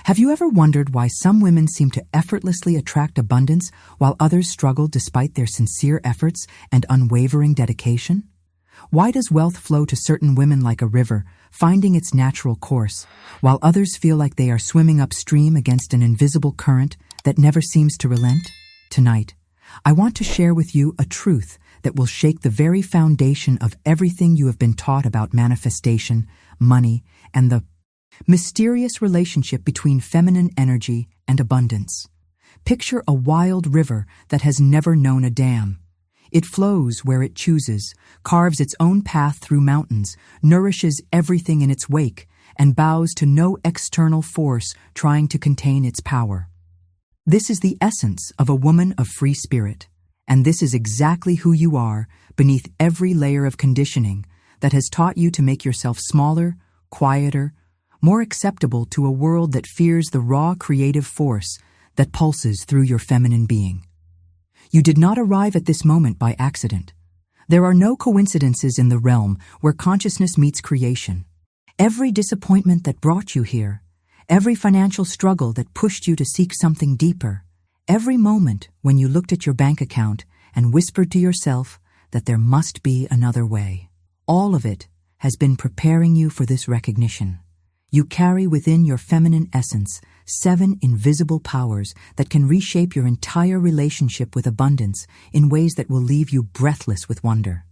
Have you ever wondered why some women seem to effortlessly attract abundance while others struggle despite their sincere efforts and unwavering dedication? Why does wealth flow to certain women like a river, finding its natural course, while others feel like they are swimming upstream against an invisible current that never seems to relent? Tonight, I want to share with you a truth that will shake the very foundation of everything you have been taught about manifestation, money, and the mysterious relationship between feminine energy and abundance. Picture a wild river that has never known a dam. It flows where it chooses, carves its own path through mountains, nourishes everything in its wake, and bows to no external force trying to contain its power. This is the essence of a woman of free spirit, and this is exactly who you are beneath every layer of conditioning that has taught you to make yourself smaller, quieter, more acceptable to a world that fears the raw creative force that pulses through your feminine being. You did not arrive at this moment by accident. There are no coincidences in the realm where consciousness meets creation. Every disappointment that brought you here, every financial struggle that pushed you to seek something deeper, every moment when you looked at your bank account and whispered to yourself that there must be another way, all of it has been preparing you for this recognition. You carry within your feminine essence 7 invisible powers that can reshape your entire relationship with abundance in ways that will leave you breathless with wonder.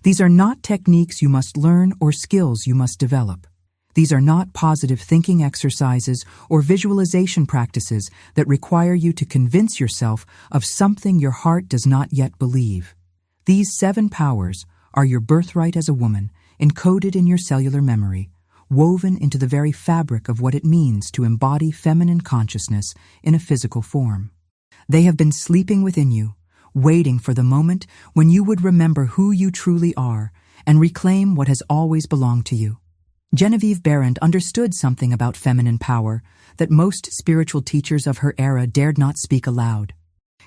These are not techniques you must learn or skills you must develop. These are not positive thinking exercises or visualization practices that require you to convince yourself of something your heart does not yet believe. These 7 powers are your birthright as a woman, encoded in your cellular memory, woven into the very fabric of what it means to embody feminine consciousness in a physical form. They have been sleeping within you, waiting for the moment when you would remember who you truly are and reclaim what has always belonged to you. Genevieve Behrend understood something about feminine power that most spiritual teachers of her era dared not speak aloud.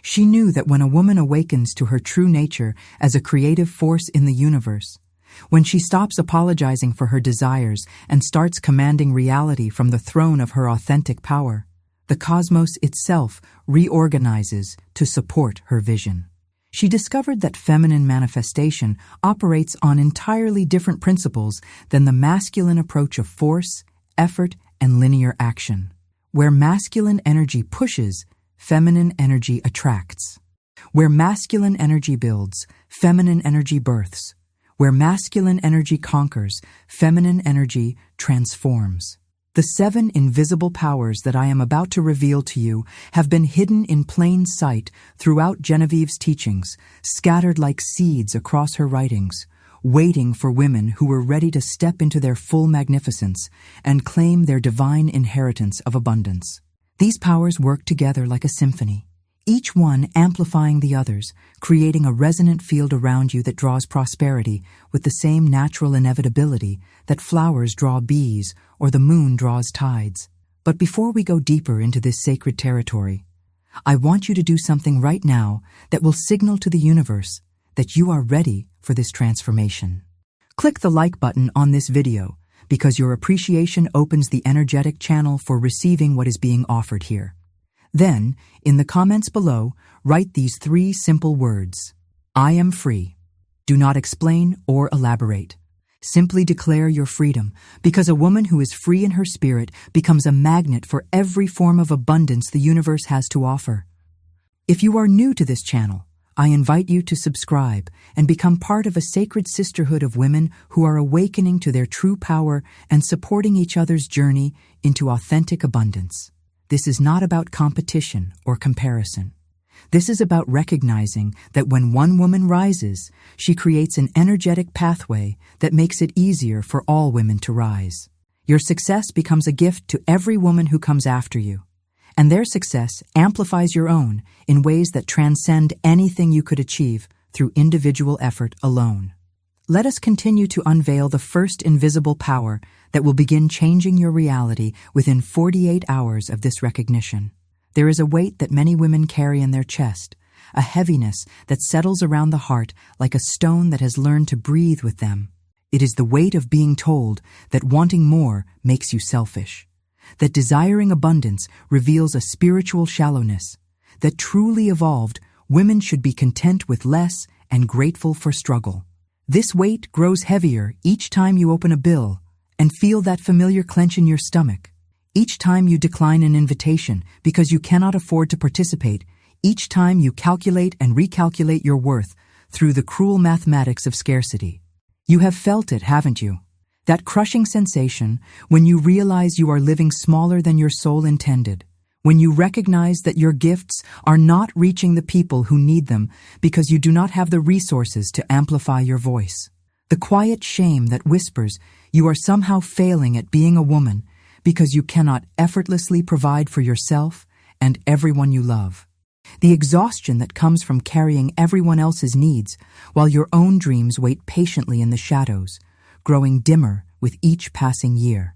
She knew that when a woman awakens to her true nature as a creative force in the universe, when she stops apologizing for her desires and starts commanding reality from the throne of her authentic power, the cosmos itself reorganizes to support her vision. She discovered that feminine manifestation operates on entirely different principles than the masculine approach of force, effort, and linear action. Where masculine energy pushes, feminine energy attracts. Where masculine energy builds, feminine energy births. Where masculine energy conquers, feminine energy transforms. The 7 invisible powers that I am about to reveal to you have been hidden in plain sight throughout Genevieve's teachings, scattered like seeds across her writings, waiting for women who were ready to step into their full magnificence and claim their divine inheritance of abundance. These powers work together like a symphony, each one amplifying the others, creating a resonant field around you that draws prosperity with the same natural inevitability that flowers draw bees or the moon draws tides. But before we go deeper into this sacred territory, I want you to do something right now that will signal to the universe that you are ready for this transformation. Click the like button on this video because your appreciation opens the energetic channel for receiving what is being offered here. Then, in the comments below, write these 3 simple words. I am free. Do not explain or elaborate. Simply declare your freedom, because a woman who is free in her spirit becomes a magnet for every form of abundance the universe has to offer. If you are new to this channel, I invite you to subscribe and become part of a sacred sisterhood of women who are awakening to their true power and supporting each other's journey into authentic abundance. This is not about competition or comparison. This is about recognizing that when one woman rises, she creates an energetic pathway that makes it easier for all women to rise. Your success becomes a gift to every woman who comes after you, and their success amplifies your own in ways that transcend anything you could achieve through individual effort alone. Let us continue to unveil the first invisible power that will begin changing your reality within 48 hours of this recognition. There is a weight that many women carry in their chest, a heaviness that settles around the heart like a stone that has learned to breathe with them. It is the weight of being told that wanting more makes you selfish, that desiring abundance reveals a spiritual shallowness, that truly evolved, women should be content with less and grateful for struggle. This weight grows heavier each time you open a bill and feel that familiar clench in your stomach. Each time you decline an invitation because you cannot afford to participate, each time you calculate and recalculate your worth through the cruel mathematics of scarcity. You have felt it, haven't you? That crushing sensation when you realize you are living smaller than your soul intended, when you recognize that your gifts are not reaching the people who need them because you do not have the resources to amplify your voice. The quiet shame that whispers you are somehow failing at being a woman because you cannot effortlessly provide for yourself and everyone you love. The exhaustion that comes from carrying everyone else's needs while your own dreams wait patiently in the shadows, growing dimmer with each passing year.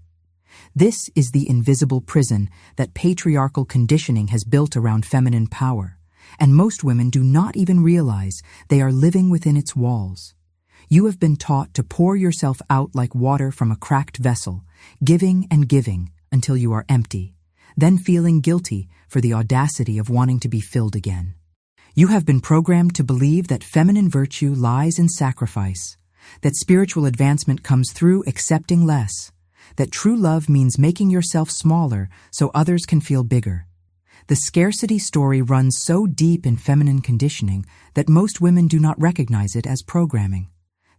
This is the invisible prison that patriarchal conditioning has built around feminine power, and most women do not even realize they are living within its walls. You have been taught to pour yourself out like water from a cracked vessel, giving and giving until you are empty, then feeling guilty for the audacity of wanting to be filled again. You have been programmed to believe that feminine virtue lies in sacrifice, that spiritual advancement comes through accepting less, that true love means making yourself smaller so others can feel bigger. The scarcity story runs so deep in feminine conditioning that most women do not recognize it as programming.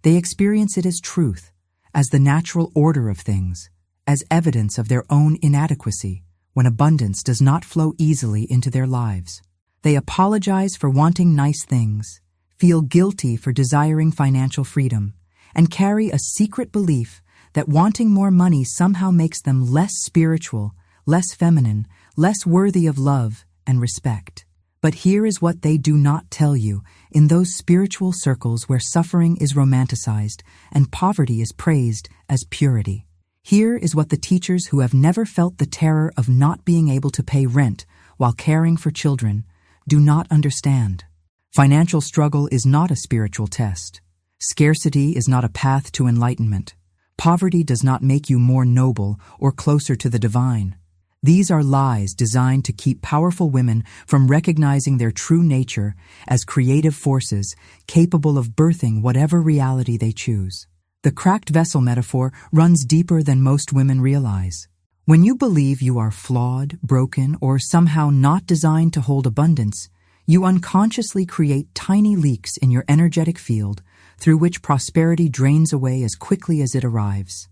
They experience it as truth, as the natural order of things, as evidence of their own inadequacy when abundance does not flow easily into their lives. They apologize for wanting nice things, feel guilty for desiring financial freedom, and carry a secret belief that wanting more money somehow makes them less spiritual, less feminine, less worthy of love and respect. But here is what they do not tell you in those spiritual circles where suffering is romanticized and poverty is praised as purity. Here is what the teachers who have never felt the terror of not being able to pay rent while caring for children do not understand. Financial struggle is not a spiritual test. Scarcity is not a path to enlightenment. Poverty does not make you more noble or closer to the divine. These are lies designed to keep powerful women from recognizing their true nature as creative forces capable of birthing whatever reality they choose. The cracked vessel metaphor runs deeper than most women realize. When you believe you are flawed, broken, or somehow not designed to hold abundance, you unconsciously create tiny leaks in your energetic field through which prosperity drains away as quickly as it arrives.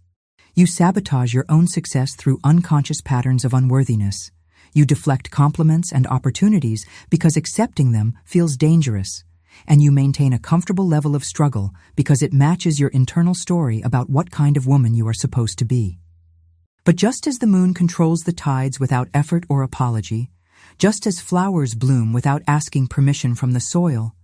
You sabotage your own success through unconscious patterns of unworthiness. You deflect compliments and opportunities because accepting them feels dangerous. And you maintain a comfortable level of struggle because it matches your internal story about what kind of woman you are supposed to be. But just as the moon controls the tides without effort or apology, just as flowers bloom without asking permission from the soil,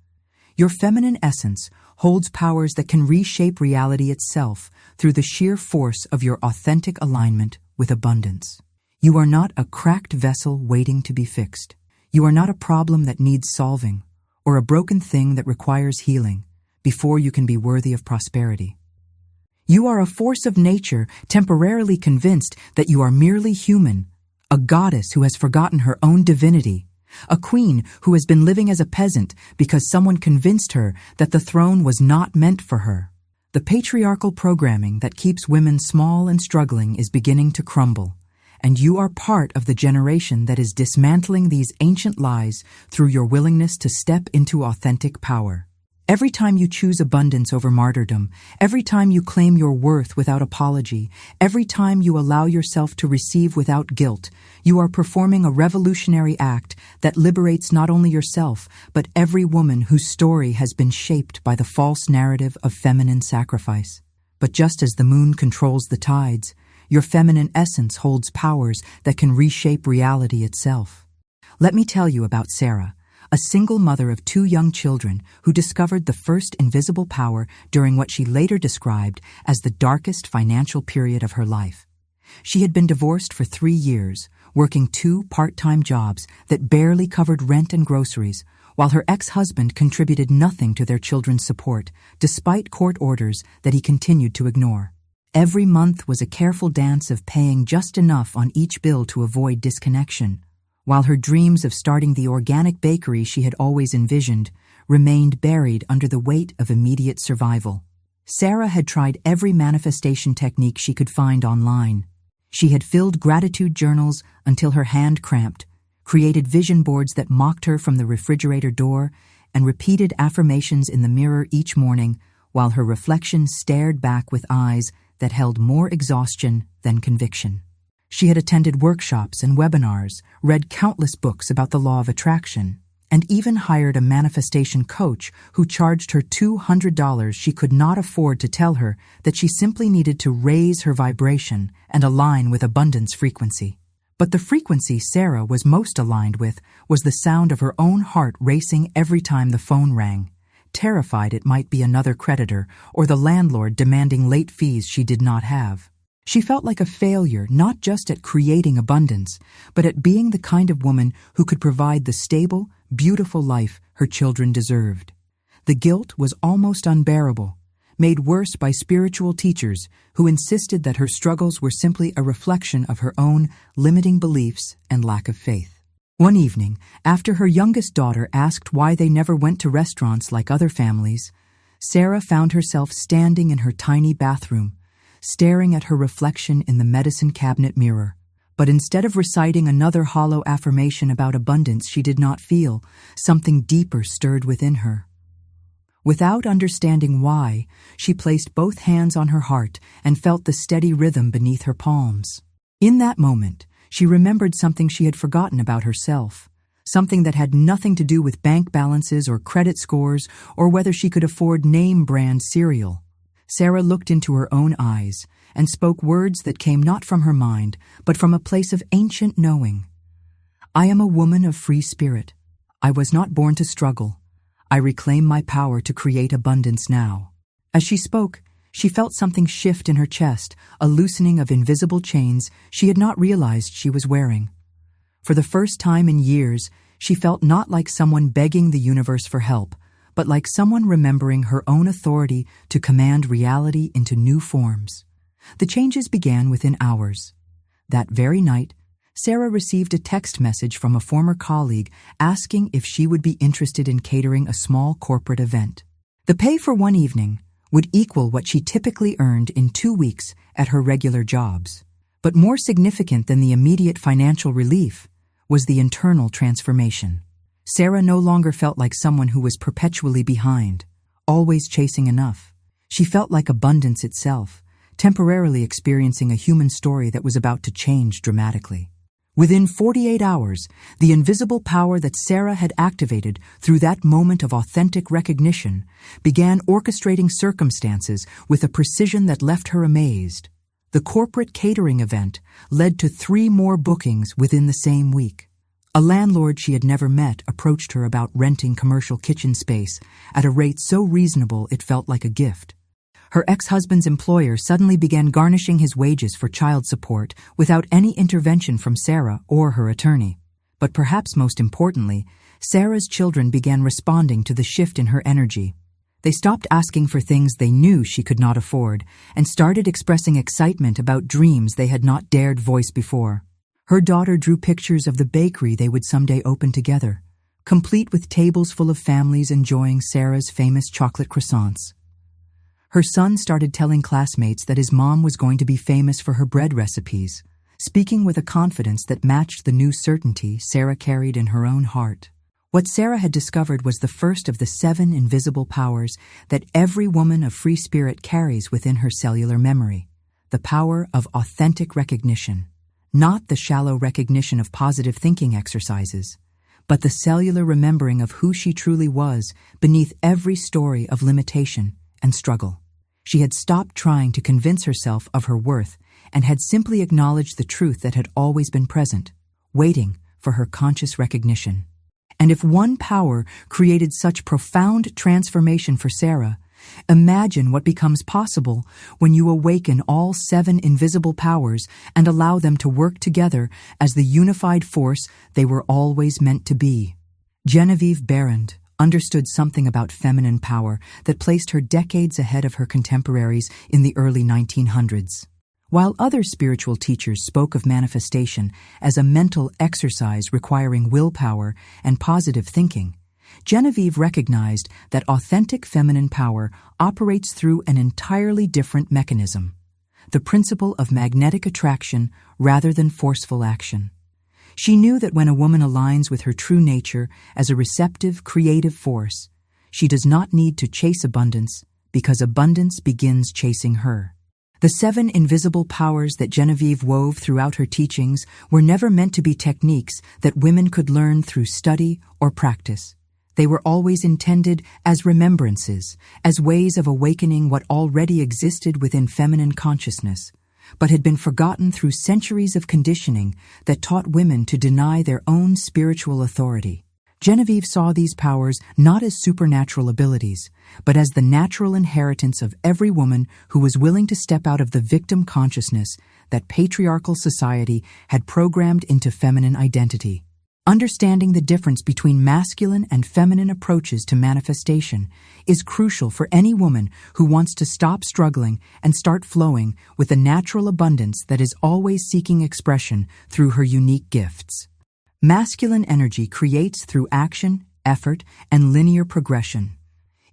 your feminine essence holds powers that can reshape reality itself through the sheer force of your authentic alignment with abundance. You are not a cracked vessel waiting to be fixed. You are not a problem that needs solving, or a broken thing that requires healing before you can be worthy of prosperity. You are a force of nature temporarily convinced that you are merely human, a goddess who has forgotten her own divinity, a queen who has been living as a peasant because someone convinced her that the throne was not meant for her. The patriarchal programming that keeps women small and struggling is beginning to crumble, and you are part of the generation that is dismantling these ancient lies through your willingness to step into authentic power. Every time you choose abundance over martyrdom, every time you claim your worth without apology, every time you allow yourself to receive without guilt, you are performing a revolutionary act that liberates not only yourself, but every woman whose story has been shaped by the false narrative of feminine sacrifice. But just as the moon controls the tides, your feminine essence holds powers that can reshape reality itself. Let me tell you about Sarah, a single mother of 2 young children who discovered the first invisible power during what she later described as the darkest financial period of her life. She had been divorced for 3 years, working 2 part-time jobs that barely covered rent and groceries, while her ex-husband contributed nothing to their children's support, despite court orders that he continued to ignore. Every month was a careful dance of paying just enough on each bill to avoid disconnection, while her dreams of starting the organic bakery she had always envisioned remained buried under the weight of immediate survival. Sarah had tried every manifestation technique she could find online. She had filled gratitude journals until her hand cramped, created vision boards that mocked her from the refrigerator door, and repeated affirmations in the mirror each morning while her reflection stared back with eyes that held more exhaustion than conviction. She had attended workshops and webinars, read countless books about the law of attraction, and even hired a manifestation coach who charged her $200 she could not afford to tell her that she simply needed to raise her vibration and align with abundance frequency. But the frequency Sarah was most aligned with was the sound of her own heart racing every time the phone rang, terrified it might be another creditor or the landlord demanding late fees she did not have. She felt like a failure not just at creating abundance, but at being the kind of woman who could provide the stable, beautiful life her children deserved. The guilt was almost unbearable, made worse by spiritual teachers who insisted that her struggles were simply a reflection of her own limiting beliefs and lack of faith. One evening, after her youngest daughter asked why they never went to restaurants like other families, Sarah found herself standing in her tiny bathroom, staring at her reflection in the medicine cabinet mirror. But instead of reciting another hollow affirmation about abundance she did not feel, something deeper stirred within her. Without understanding why, she placed both hands on her heart and felt the steady rhythm beneath her palms. In that moment, she remembered something she had forgotten about herself, something that had nothing to do with bank balances or credit scores or whether she could afford name-brand cereal. Sarah looked into her own eyes and spoke words that came not from her mind, but from a place of ancient knowing. I am a woman of free spirit. I was not born to struggle. I reclaim my power to create abundance now. As she spoke, she felt something shift in her chest, a loosening of invisible chains she had not realized she was wearing. For the first time in years, she felt not like someone begging the universe for help, but like someone remembering her own authority to command reality into new forms. The changes began within hours. That very night, Sarah received a text message from a former colleague asking if she would be interested in catering a small corporate event. The pay for one evening would equal what she typically earned in 2 weeks at her regular jobs. But more significant than the immediate financial relief was the internal transformation. Sarah no longer felt like someone who was perpetually behind, always chasing enough. She felt like abundance itself, temporarily experiencing a human story that was about to change dramatically. Within 48 hours, the invisible power that Sarah had activated through that moment of authentic recognition began orchestrating circumstances with a precision that left her amazed. The corporate catering event led to 3 more bookings within the same week. A landlord she had never met approached her about renting commercial kitchen space at a rate so reasonable it felt like a gift. Her ex-husband's employer suddenly began garnishing his wages for child support without any intervention from Sarah or her attorney. But perhaps most importantly, Sarah's children began responding to the shift in her energy. They stopped asking for things they knew she could not afford and started expressing excitement about dreams they had not dared voice before. Her daughter drew pictures of the bakery they would someday open together, complete with tables full of families enjoying Sarah's famous chocolate croissants. Her son started telling classmates that his mom was going to be famous for her bread recipes, speaking with a confidence that matched the new certainty Sarah carried in her own heart. What Sarah had discovered was the first of the 7 invisible powers that every woman of free spirit carries within her cellular memory, the power of authentic recognition. Not the shallow recognition of positive thinking exercises, but the cellular remembering of who she truly was beneath every story of limitation and struggle. She had stopped trying to convince herself of her worth and had simply acknowledged the truth that had always been present, waiting for her conscious recognition. And if one power created such profound transformation for Sarah, imagine what becomes possible when you awaken all 7 invisible powers and allow them to work together as the unified force they were always meant to be. Genevieve Behrend, understood something about feminine power that placed her decades ahead of her contemporaries in the early 1900s. While other spiritual teachers spoke of manifestation as a mental exercise requiring willpower and positive thinking, Genevieve recognized that authentic feminine power operates through an entirely different mechanism, the principle of magnetic attraction rather than forceful action. She knew that when a woman aligns with her true nature as a receptive, creative force, she does not need to chase abundance because abundance begins chasing her. The 7 invisible powers that Genevieve wove throughout her teachings were never meant to be techniques that women could learn through study or practice. They were always intended as remembrances, as ways of awakening what already existed within feminine consciousness, but had been forgotten through centuries of conditioning that taught women to deny their own spiritual authority. Genevieve saw these powers not as supernatural abilities, but as the natural inheritance of every woman who was willing to step out of the victim consciousness that patriarchal society had programmed into feminine identity. Understanding the difference between masculine and feminine approaches to manifestation is crucial for any woman who wants to stop struggling and start flowing with the natural abundance that is always seeking expression through her unique gifts. Masculine energy creates through action, effort, and linear progression.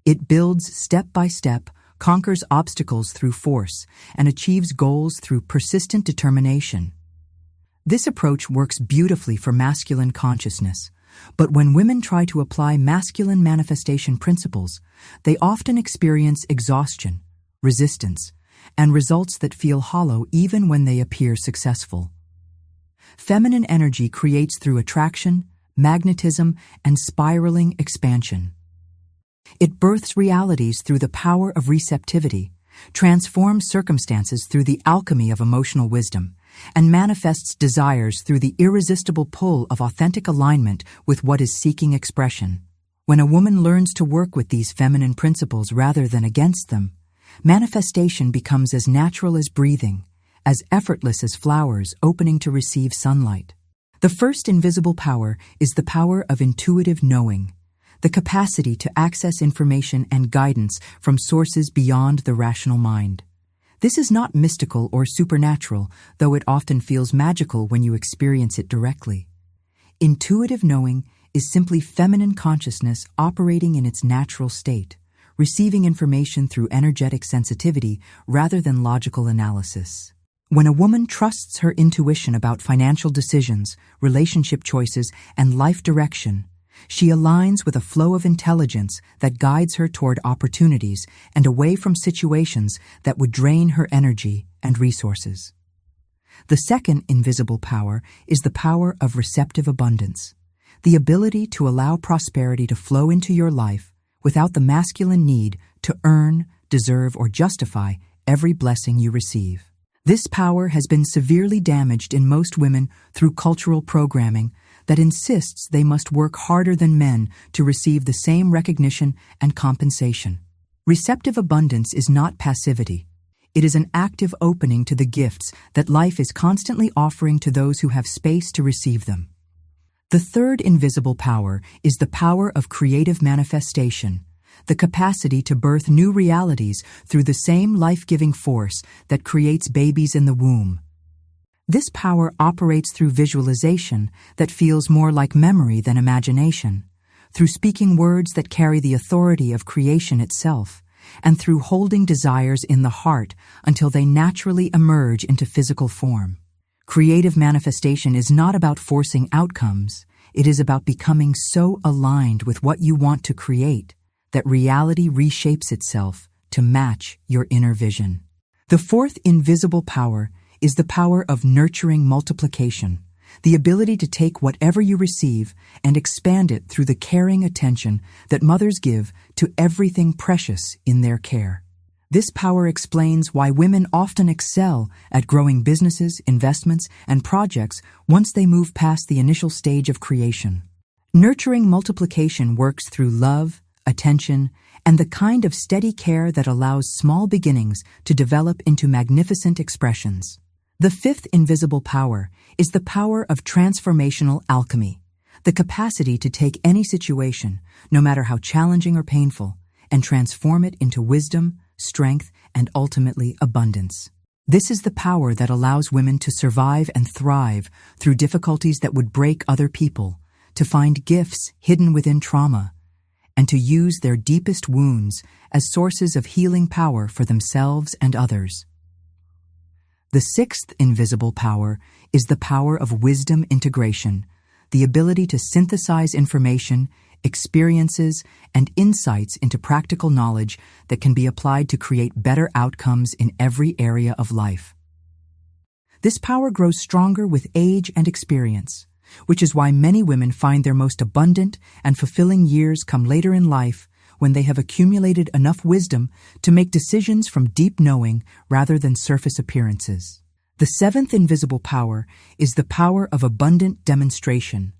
It builds step by step, conquers obstacles through force, and achieves goals through persistent determination. This approach works beautifully for masculine consciousness, but when women try to apply masculine manifestation principles, they often experience exhaustion, resistance, and results that feel hollow even when they appear successful. Feminine energy creates through attraction, magnetism, and spiraling expansion. It births realities through the power of receptivity, transforms circumstances through the alchemy of emotional wisdom, and manifests desires through the irresistible pull of authentic alignment with what is seeking expression. When a woman learns to work with these feminine principles rather than against them, manifestation becomes as natural as breathing, as effortless as flowers opening to receive sunlight. The first invisible power is the power of intuitive knowing, the capacity to access information and guidance from sources beyond the rational mind. This is not mystical or supernatural, though it often feels magical when you experience it directly. Intuitive knowing is simply feminine consciousness operating in its natural state, receiving information through energetic sensitivity rather than logical analysis. When a woman trusts her intuition about financial decisions, relationship choices, and life direction, she aligns with a flow of intelligence that guides her toward opportunities and away from situations that would drain her energy and resources. The second invisible power is the power of receptive abundance, the ability to allow prosperity to flow into your life without the masculine need to earn, deserve, or justify every blessing you receive. This power has been severely damaged in most women through cultural programming that insists they must work harder than men to receive the same recognition and compensation. Receptive abundance is not passivity. It is an active opening to the gifts that life is constantly offering to those who have space to receive them. The third invisible power is the power of creative manifestation, the capacity to birth new realities through the same life-giving force that creates babies in the womb. This power operates through visualization that feels more like memory than imagination, through speaking words that carry the authority of creation itself, and through holding desires in the heart until they naturally emerge into physical form. Creative manifestation is not about forcing outcomes. It is about becoming so aligned with what you want to create that reality reshapes itself to match your inner vision. The fourth invisible power is the power of nurturing multiplication, the ability to take whatever you receive and expand it through the caring attention that mothers give to everything precious in their care. This power explains why women often excel at growing businesses, investments, and projects once they move past the initial stage of creation. Nurturing multiplication works through love, attention, and the kind of steady care that allows small beginnings to develop into magnificent expressions. The fifth invisible power is the power of transformational alchemy, the capacity to take any situation, no matter how challenging or painful, and transform it into wisdom, strength, and ultimately abundance. This is the power that allows women to survive and thrive through difficulties that would break other people, to find gifts hidden within trauma, and to use their deepest wounds as sources of healing power for themselves and others. The sixth invisible power is the power of wisdom integration, the ability to synthesize information, experiences, and insights into practical knowledge that can be applied to create better outcomes in every area of life. This power grows stronger with age and experience, which is why many women find their most abundant and fulfilling years come later in life when they have accumulated enough wisdom to make decisions from deep knowing rather than surface appearances. The seventh invisible power is the power of abundant demonstration,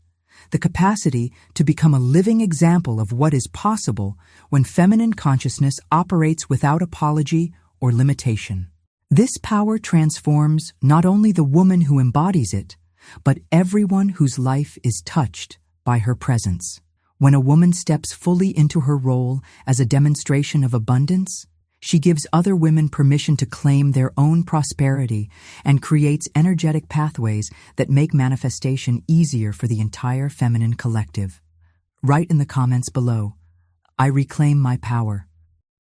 the capacity to become a living example of what is possible when feminine consciousness operates without apology or limitation. This power transforms not only the woman who embodies it, but everyone whose life is touched by her presence. When a woman steps fully into her role as a demonstration of abundance, she gives other women permission to claim their own prosperity and creates energetic pathways that make manifestation easier for the entire feminine collective. Write in the comments below, "I reclaim my power."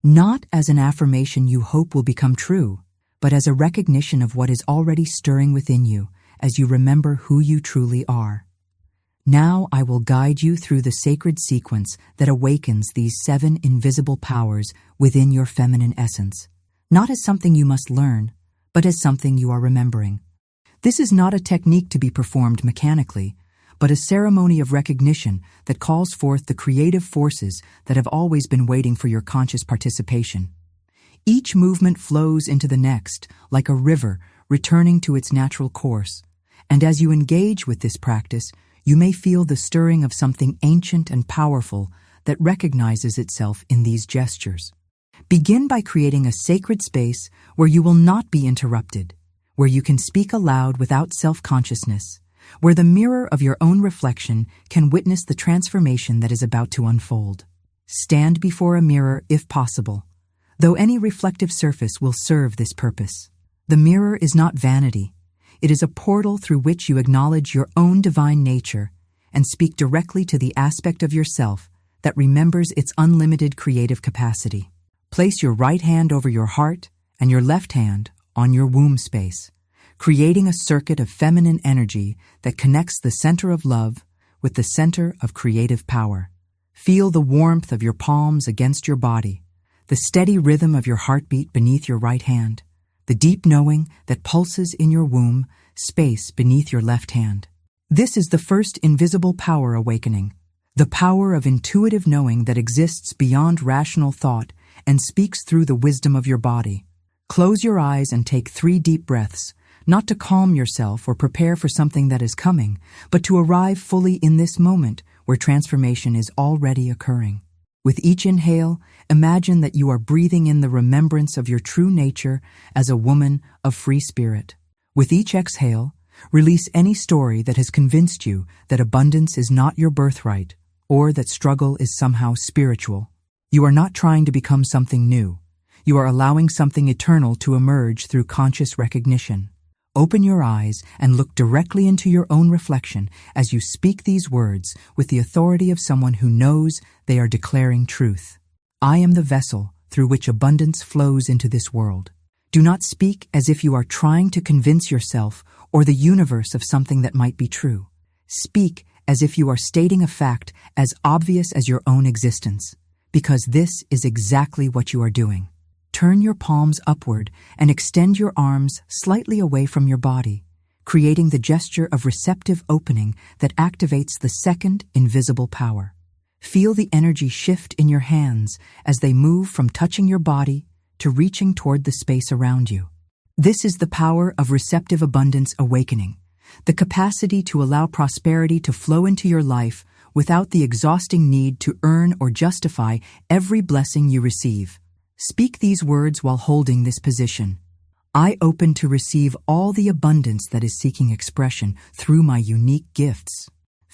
Not as an affirmation you hope will become true, but as a recognition of what is already stirring within you as you remember who you truly are. Now I will guide you through the sacred sequence that awakens these 7 invisible powers within your feminine essence, not as something you must learn, but as something you are remembering. This is not a technique to be performed mechanically, but a ceremony of recognition that calls forth the creative forces that have always been waiting for your conscious participation. Each movement flows into the next, like a river returning to its natural course, and as you engage with this practice, you may feel the stirring of something ancient and powerful that recognizes itself in these gestures. Begin by creating a sacred space where you will not be interrupted, where you can speak aloud without self-consciousness, where the mirror of your own reflection can witness the transformation that is about to unfold. Stand before a mirror if possible, though any reflective surface will serve this purpose. The mirror is not vanity. It is a portal through which you acknowledge your own divine nature and speak directly to the aspect of yourself that remembers its unlimited creative capacity. Place your right hand over your heart and your left hand on your womb space, creating a circuit of feminine energy that connects the center of love with the center of creative power. Feel the warmth of your palms against your body, the steady rhythm of your heartbeat beneath your right hand, the deep knowing that pulses in your womb space beneath your left hand. This is the first invisible power awakening, the power of intuitive knowing that exists beyond rational thought and speaks through the wisdom of your body. Close your eyes and take 3 deep breaths, not to calm yourself or prepare for something that is coming, but to arrive fully in this moment where transformation is already occurring. With each inhale, imagine that you are breathing in the remembrance of your true nature as a woman of free spirit. With each exhale, release any story that has convinced you that abundance is not your birthright or that struggle is somehow spiritual. You are not trying to become something new. You are allowing something eternal to emerge through conscious recognition. Open your eyes and look directly into your own reflection as you speak these words with the authority of someone who knows they are declaring truth. I am the vessel through which abundance flows into this world. Do not speak as if you are trying to convince yourself or the universe of something that might be true. Speak as if you are stating a fact as obvious as your own existence, because this is exactly what you are doing. Turn your palms upward and extend your arms slightly away from your body, creating the gesture of receptive opening that activates the second invisible power. Feel the energy shift in your hands as they move from touching your body to reaching toward the space around you. This is the power of receptive abundance awakening, the capacity to allow prosperity to flow into your life without the exhausting need to earn or justify every blessing you receive. Speak these words while holding this position. I open to receive all the abundance that is seeking expression through my unique gifts.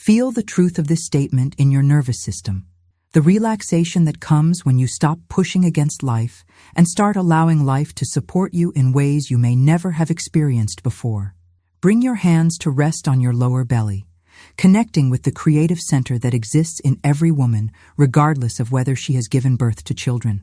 Feel the truth of this statement in your nervous system. The relaxation that comes when you stop pushing against life and start allowing life to support you in ways you may never have experienced before. Bring your hands to rest on your lower belly, connecting with the creative center that exists in every woman, regardless of whether she has given birth to children.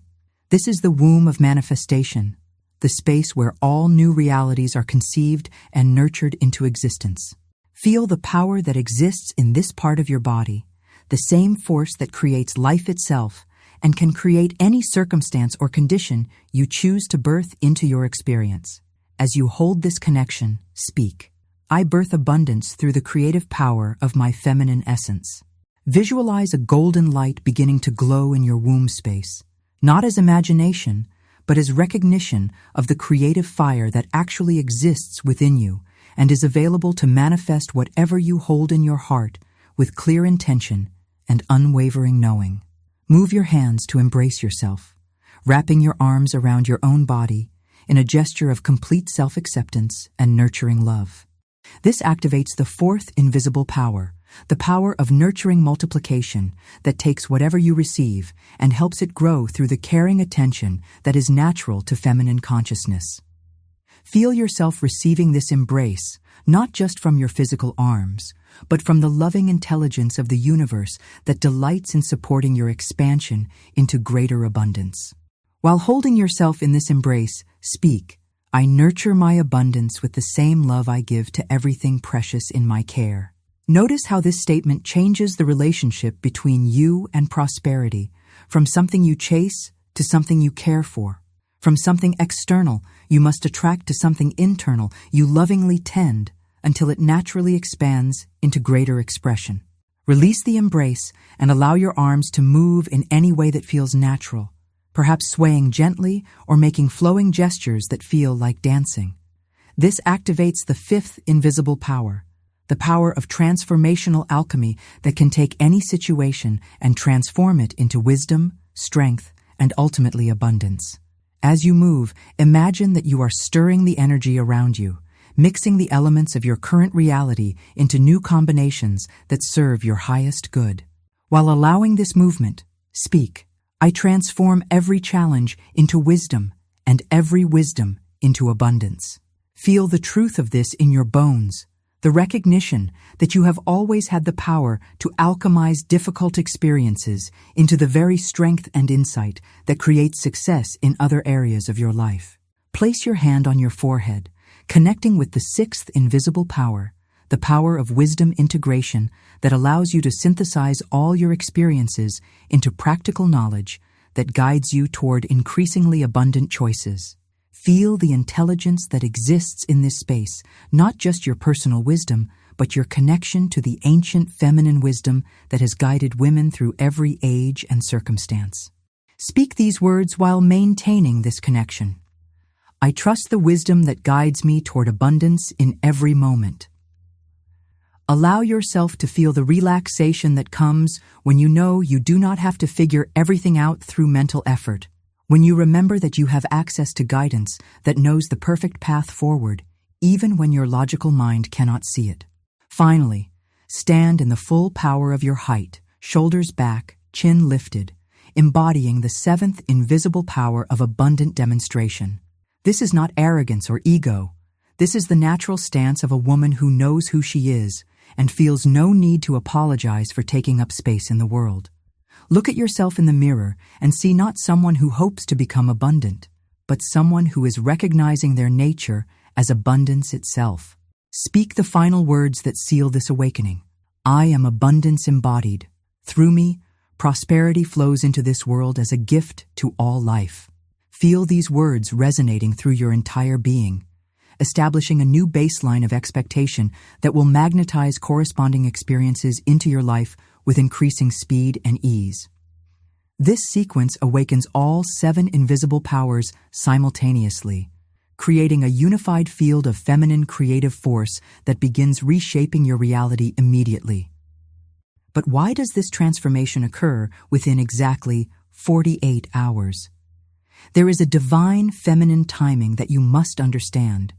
This is the womb of manifestation, the space where all new realities are conceived and nurtured into existence. Feel the power that exists in this part of your body, the same force that creates life itself and can create any circumstance or condition you choose to birth into your experience. As you hold this connection, speak. I birth abundance through the creative power of my feminine essence. Visualize a golden light beginning to glow in your womb space, not as imagination, but as recognition of the creative fire that actually exists within you and is available to manifest whatever you hold in your heart with clear intention and unwavering knowing. Move your hands to embrace yourself, wrapping your arms around your own body in a gesture of complete self-acceptance and nurturing love. This activates the fourth invisible power, the power of nurturing multiplication that takes whatever you receive and helps it grow through the caring attention that is natural to feminine consciousness. Feel yourself receiving this embrace, not just from your physical arms, but from the loving intelligence of the universe that delights in supporting your expansion into greater abundance. While holding yourself in this embrace, speak, I nurture my abundance with the same love I give to everything precious in my care. Notice how this statement changes the relationship between you and prosperity, from something you chase to something you care for. From something external you must attract to something internal you lovingly tend until it naturally expands into greater expression. Release the embrace and allow your arms to move in any way that feels natural, perhaps swaying gently or making flowing gestures that feel like dancing. This activates the fifth invisible power, the power of transformational alchemy that can take any situation and transform it into wisdom, strength, and ultimately abundance. As you move, imagine that you are stirring the energy around you, mixing the elements of your current reality into new combinations that serve your highest good. While allowing this movement, speak, I transform every challenge into wisdom and every wisdom into abundance. Feel the truth of this in your bones, the recognition that you have always had the power to alchemize difficult experiences into the very strength and insight that creates success in other areas of your life. Place your hand on your forehead, connecting with the sixth invisible power, the power of wisdom integration that allows you to synthesize all your experiences into practical knowledge that guides you toward increasingly abundant choices. Feel the intelligence that exists in this space, not just your personal wisdom, but your connection to the ancient feminine wisdom that has guided women through every age and circumstance. Speak these words while maintaining this connection. I trust the wisdom that guides me toward abundance in every moment. Allow yourself to feel the relaxation that comes when you know you do not have to figure everything out through mental effort, when you remember that you have access to guidance that knows the perfect path forward, even when your logical mind cannot see it. Finally, stand in the full power of your height, shoulders back, chin lifted, embodying the seventh invisible power of abundant demonstration. This is not arrogance or ego. This is the natural stance of a woman who knows who she is and feels no need to apologize for taking up space in the world. Look at yourself in the mirror and see not someone who hopes to become abundant, but someone who is recognizing their nature as abundance itself. Speak the final words that seal this awakening. I am abundance embodied. Through me, prosperity flows into this world as a gift to all life. Feel these words resonating through your entire being, establishing a new baseline of expectation that will magnetize corresponding experiences into your life with increasing speed and ease. This sequence awakens all seven invisible powers simultaneously, creating a unified field of feminine creative force that begins reshaping your reality immediately. But why does this transformation occur within exactly 48 hours? There is a divine feminine timing that you must understand.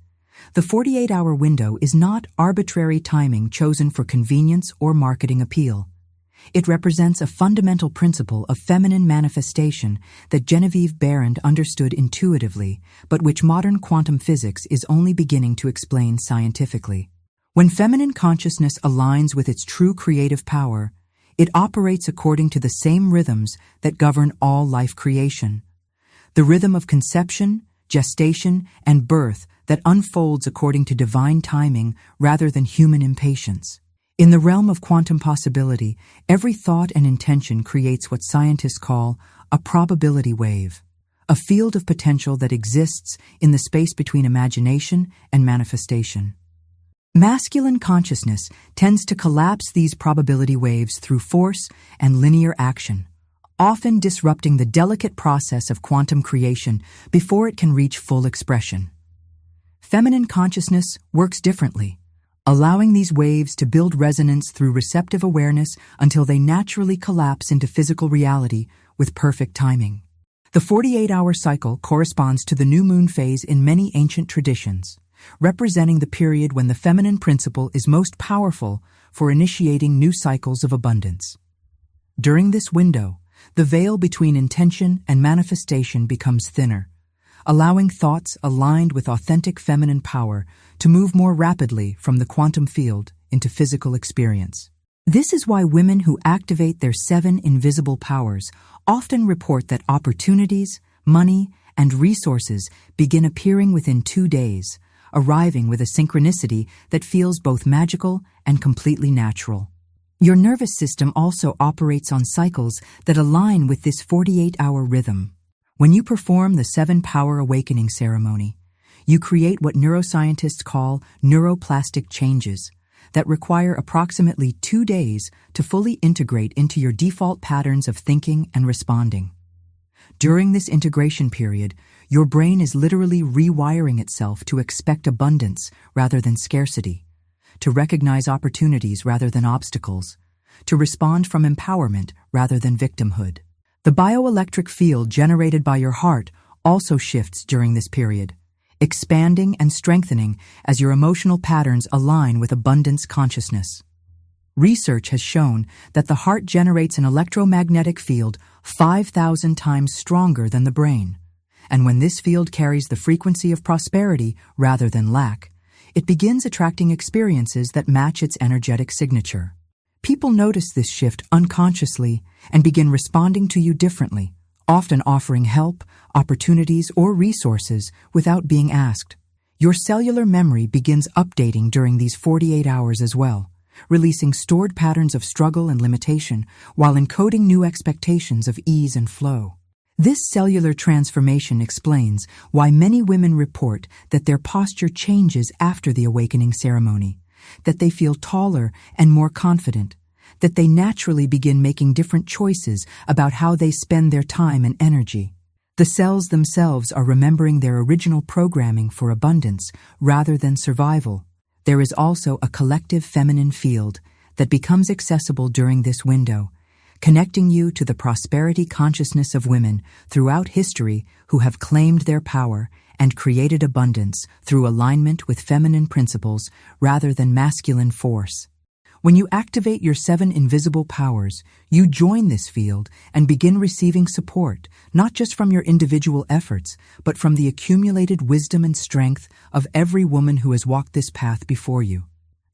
The 48-hour window is not arbitrary timing chosen for convenience or marketing appeal. It represents a fundamental principle of feminine manifestation that Genevieve Behrend understood intuitively, but which modern quantum physics is only beginning to explain scientifically. When feminine consciousness aligns with its true creative power, it operates according to the same rhythms that govern all life creation. The rhythm of conception, gestation, and birth that unfolds according to divine timing rather than human impatience. In the realm of quantum possibility, every thought and intention creates what scientists call a probability wave, a field of potential that exists in the space between imagination and manifestation. Masculine consciousness tends to collapse these probability waves through force and linear action, often disrupting the delicate process of quantum creation before it can reach full expression. Feminine consciousness works differently, allowing these waves to build resonance through receptive awareness until they naturally collapse into physical reality with perfect timing. The 48-hour cycle corresponds to the new moon phase in many ancient traditions, representing the period when the feminine principle is most powerful for initiating new cycles of abundance. During this window, the veil between intention and manifestation becomes thinner, allowing thoughts aligned with authentic feminine power to move more rapidly from the quantum field into physical experience. This is why women who activate their 7 invisible powers often report that opportunities, money, and resources begin appearing within 2 days, arriving with a synchronicity that feels both magical and completely natural. Your nervous system also operates on cycles that align with this 48-hour rhythm. When you perform the 7-power awakening ceremony, you create what neuroscientists call neuroplastic changes that require approximately 2 days to fully integrate into your default patterns of thinking and responding. During this integration period, your brain is literally rewiring itself to expect abundance rather than scarcity, to recognize opportunities rather than obstacles, to respond from empowerment rather than victimhood. The bioelectric field generated by your heart also shifts during this period, expanding and strengthening as your emotional patterns align with abundance consciousness. Research has shown that the heart generates an electromagnetic field 5,000 times stronger than the brain, and when this field carries the frequency of prosperity rather than lack, it begins attracting experiences that match its energetic signature. People notice this shift unconsciously and begin responding to you differently, often offering help, opportunities, or resources without being asked. Your cellular memory begins updating during these 48 hours as well, releasing stored patterns of struggle and limitation while encoding new expectations of ease and flow. This cellular transformation explains why many women report that their posture changes after the awakening ceremony, that they feel taller and more confident, that they naturally begin making different choices about how they spend their time and energy. The cells themselves are remembering their original programming for abundance rather than survival. There is also a collective feminine field that becomes accessible during this window, connecting you to the prosperity consciousness of women throughout history who have claimed their power and created abundance through alignment with feminine principles rather than masculine force. When you activate your 7 invisible powers, you join this field and begin receiving support, not just from your individual efforts, but from the accumulated wisdom and strength of every woman who has walked this path before you.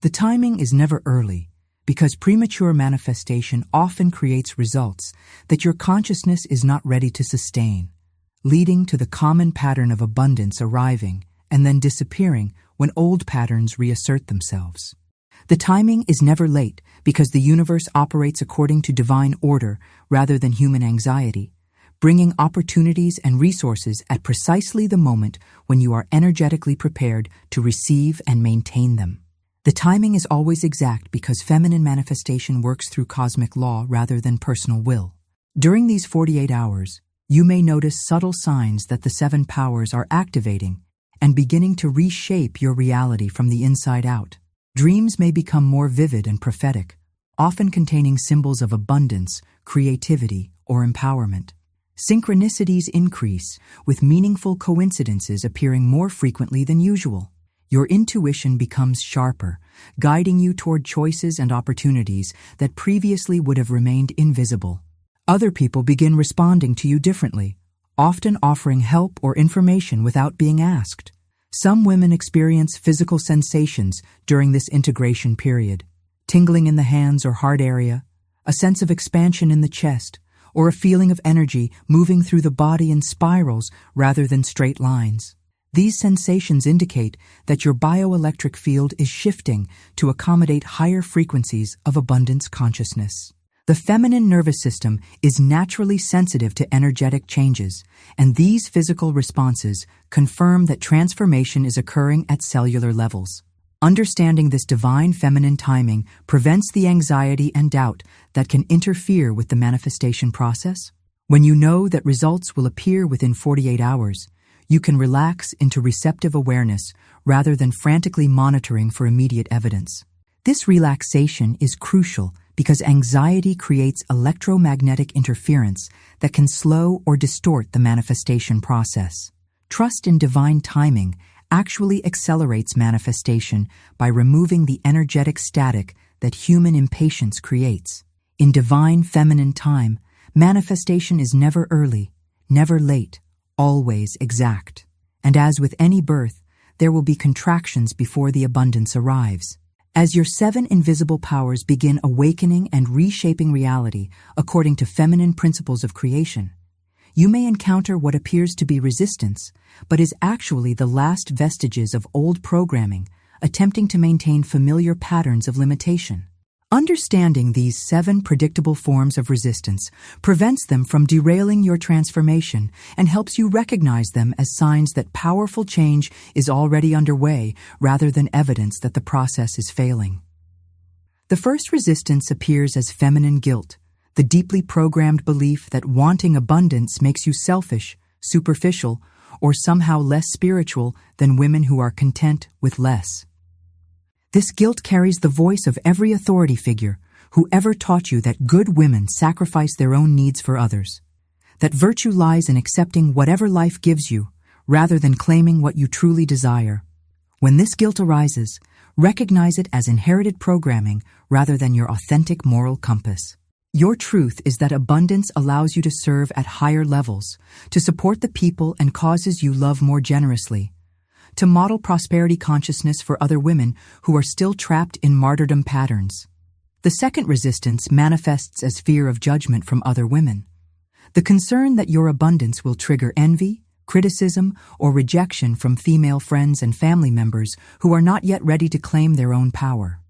The timing is never early, because premature manifestation often creates results that your consciousness is not ready to sustain, leading to the common pattern of abundance arriving and then disappearing when old patterns reassert themselves. The timing is never late because the universe operates according to divine order rather than human anxiety, bringing opportunities and resources at precisely the moment when you are energetically prepared to receive and maintain them. The timing is always exact because feminine manifestation works through cosmic law rather than personal will. During these 48 hours, you may notice subtle signs that the 7 powers are activating and beginning to reshape your reality from the inside out. Dreams may become more vivid and prophetic, often containing symbols of abundance, creativity, or empowerment. Synchronicities increase, with meaningful coincidences appearing more frequently than usual. Your intuition becomes sharper, guiding you toward choices and opportunities that previously would have remained invisible. Other people begin responding to you differently, often offering help or information without being asked. Some women experience physical sensations during this integration period: tingling in the hands or heart area, a sense of expansion in the chest, or a feeling of energy moving through the body in spirals rather than straight lines. These sensations indicate that your bioelectric field is shifting to accommodate higher frequencies of abundance consciousness. The feminine nervous system is naturally sensitive to energetic changes, and these physical responses confirm that transformation is occurring at cellular levels. Understanding this divine feminine timing prevents the anxiety and doubt that can interfere with the manifestation process. When you know that results will appear within 48 hours, you can relax into receptive awareness rather than frantically monitoring for immediate evidence. This relaxation is crucial because anxiety creates electromagnetic interference that can slow or distort the manifestation process. Trust in divine timing actually accelerates manifestation by removing the energetic static that human impatience creates. In divine feminine time, manifestation is never early, never late, always exact. And as with any birth, there will be contractions before the abundance arrives. As your 7 invisible powers begin awakening and reshaping reality according to feminine principles of creation, you may encounter what appears to be resistance, but is actually the last vestiges of old programming, attempting to maintain familiar patterns of limitation. Understanding these 7 predictable forms of resistance prevents them from derailing your transformation and helps you recognize them as signs that powerful change is already underway rather than evidence that the process is failing. The first resistance appears as feminine guilt, the deeply programmed belief that wanting abundance makes you selfish, superficial, or somehow less spiritual than women who are content with less. This guilt carries the voice of every authority figure who ever taught you that good women sacrifice their own needs for others, that virtue lies in accepting whatever life gives you rather than claiming what you truly desire. When this guilt arises, recognize it as inherited programming rather than your authentic moral compass. Your truth is that abundance allows you to serve at higher levels, to support the people and causes you love more generously, to model prosperity consciousness for other women who are still trapped in martyrdom patterns. The second resistance manifests as fear of judgment from other women. The concern that your abundance will trigger envy, criticism, or rejection from female friends and family members who are not yet ready to claim their own power.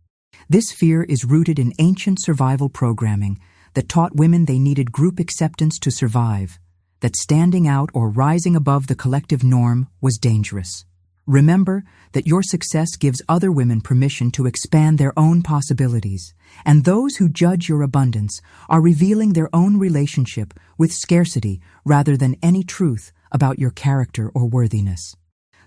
This fear is rooted in ancient survival programming that taught women they needed group acceptance to survive, that standing out or rising above the collective norm was dangerous. Remember that your success gives other women permission to expand their own possibilities, and those who judge your abundance are revealing their own relationship with scarcity rather than any truth about your character or worthiness.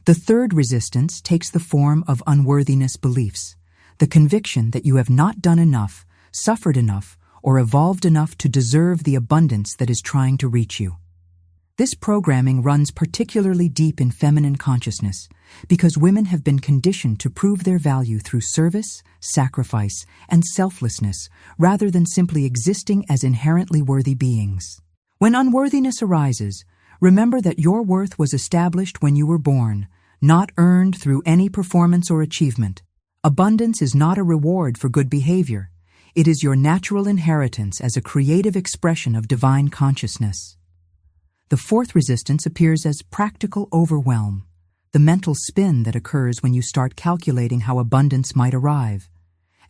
The third resistance takes the form of unworthiness beliefs, the conviction that you have not done enough, suffered enough, or evolved enough to deserve the abundance that is trying to reach you. This programming runs particularly deep in feminine consciousness because women have been conditioned to prove their value through service, sacrifice, and selflessness rather than simply existing as inherently worthy beings. When unworthiness arises, remember that your worth was established when you were born, not earned through any performance or achievement. Abundance is not a reward for good behavior. It is your natural inheritance as a creative expression of divine consciousness. The fourth resistance appears as practical overwhelm, the mental spin that occurs when you start calculating how abundance might arrive,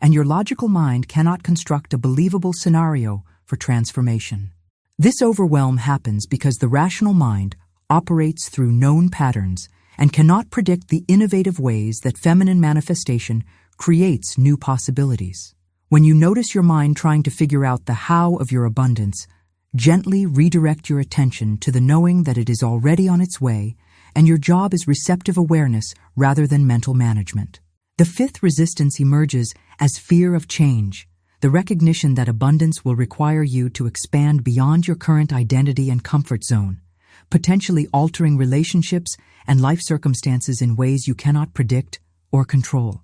and your logical mind cannot construct a believable scenario for transformation. This overwhelm happens because the rational mind operates through known patterns and cannot predict the innovative ways that feminine manifestation creates new possibilities. When you notice your mind trying to figure out the how of your abundance, gently redirect your attention to the knowing that it is already on its way, and your job is receptive awareness rather than mental management. The fifth resistance emerges as fear of change, the recognition that abundance will require you to expand beyond your current identity and comfort zone, potentially altering relationships and life circumstances in ways you cannot predict or control.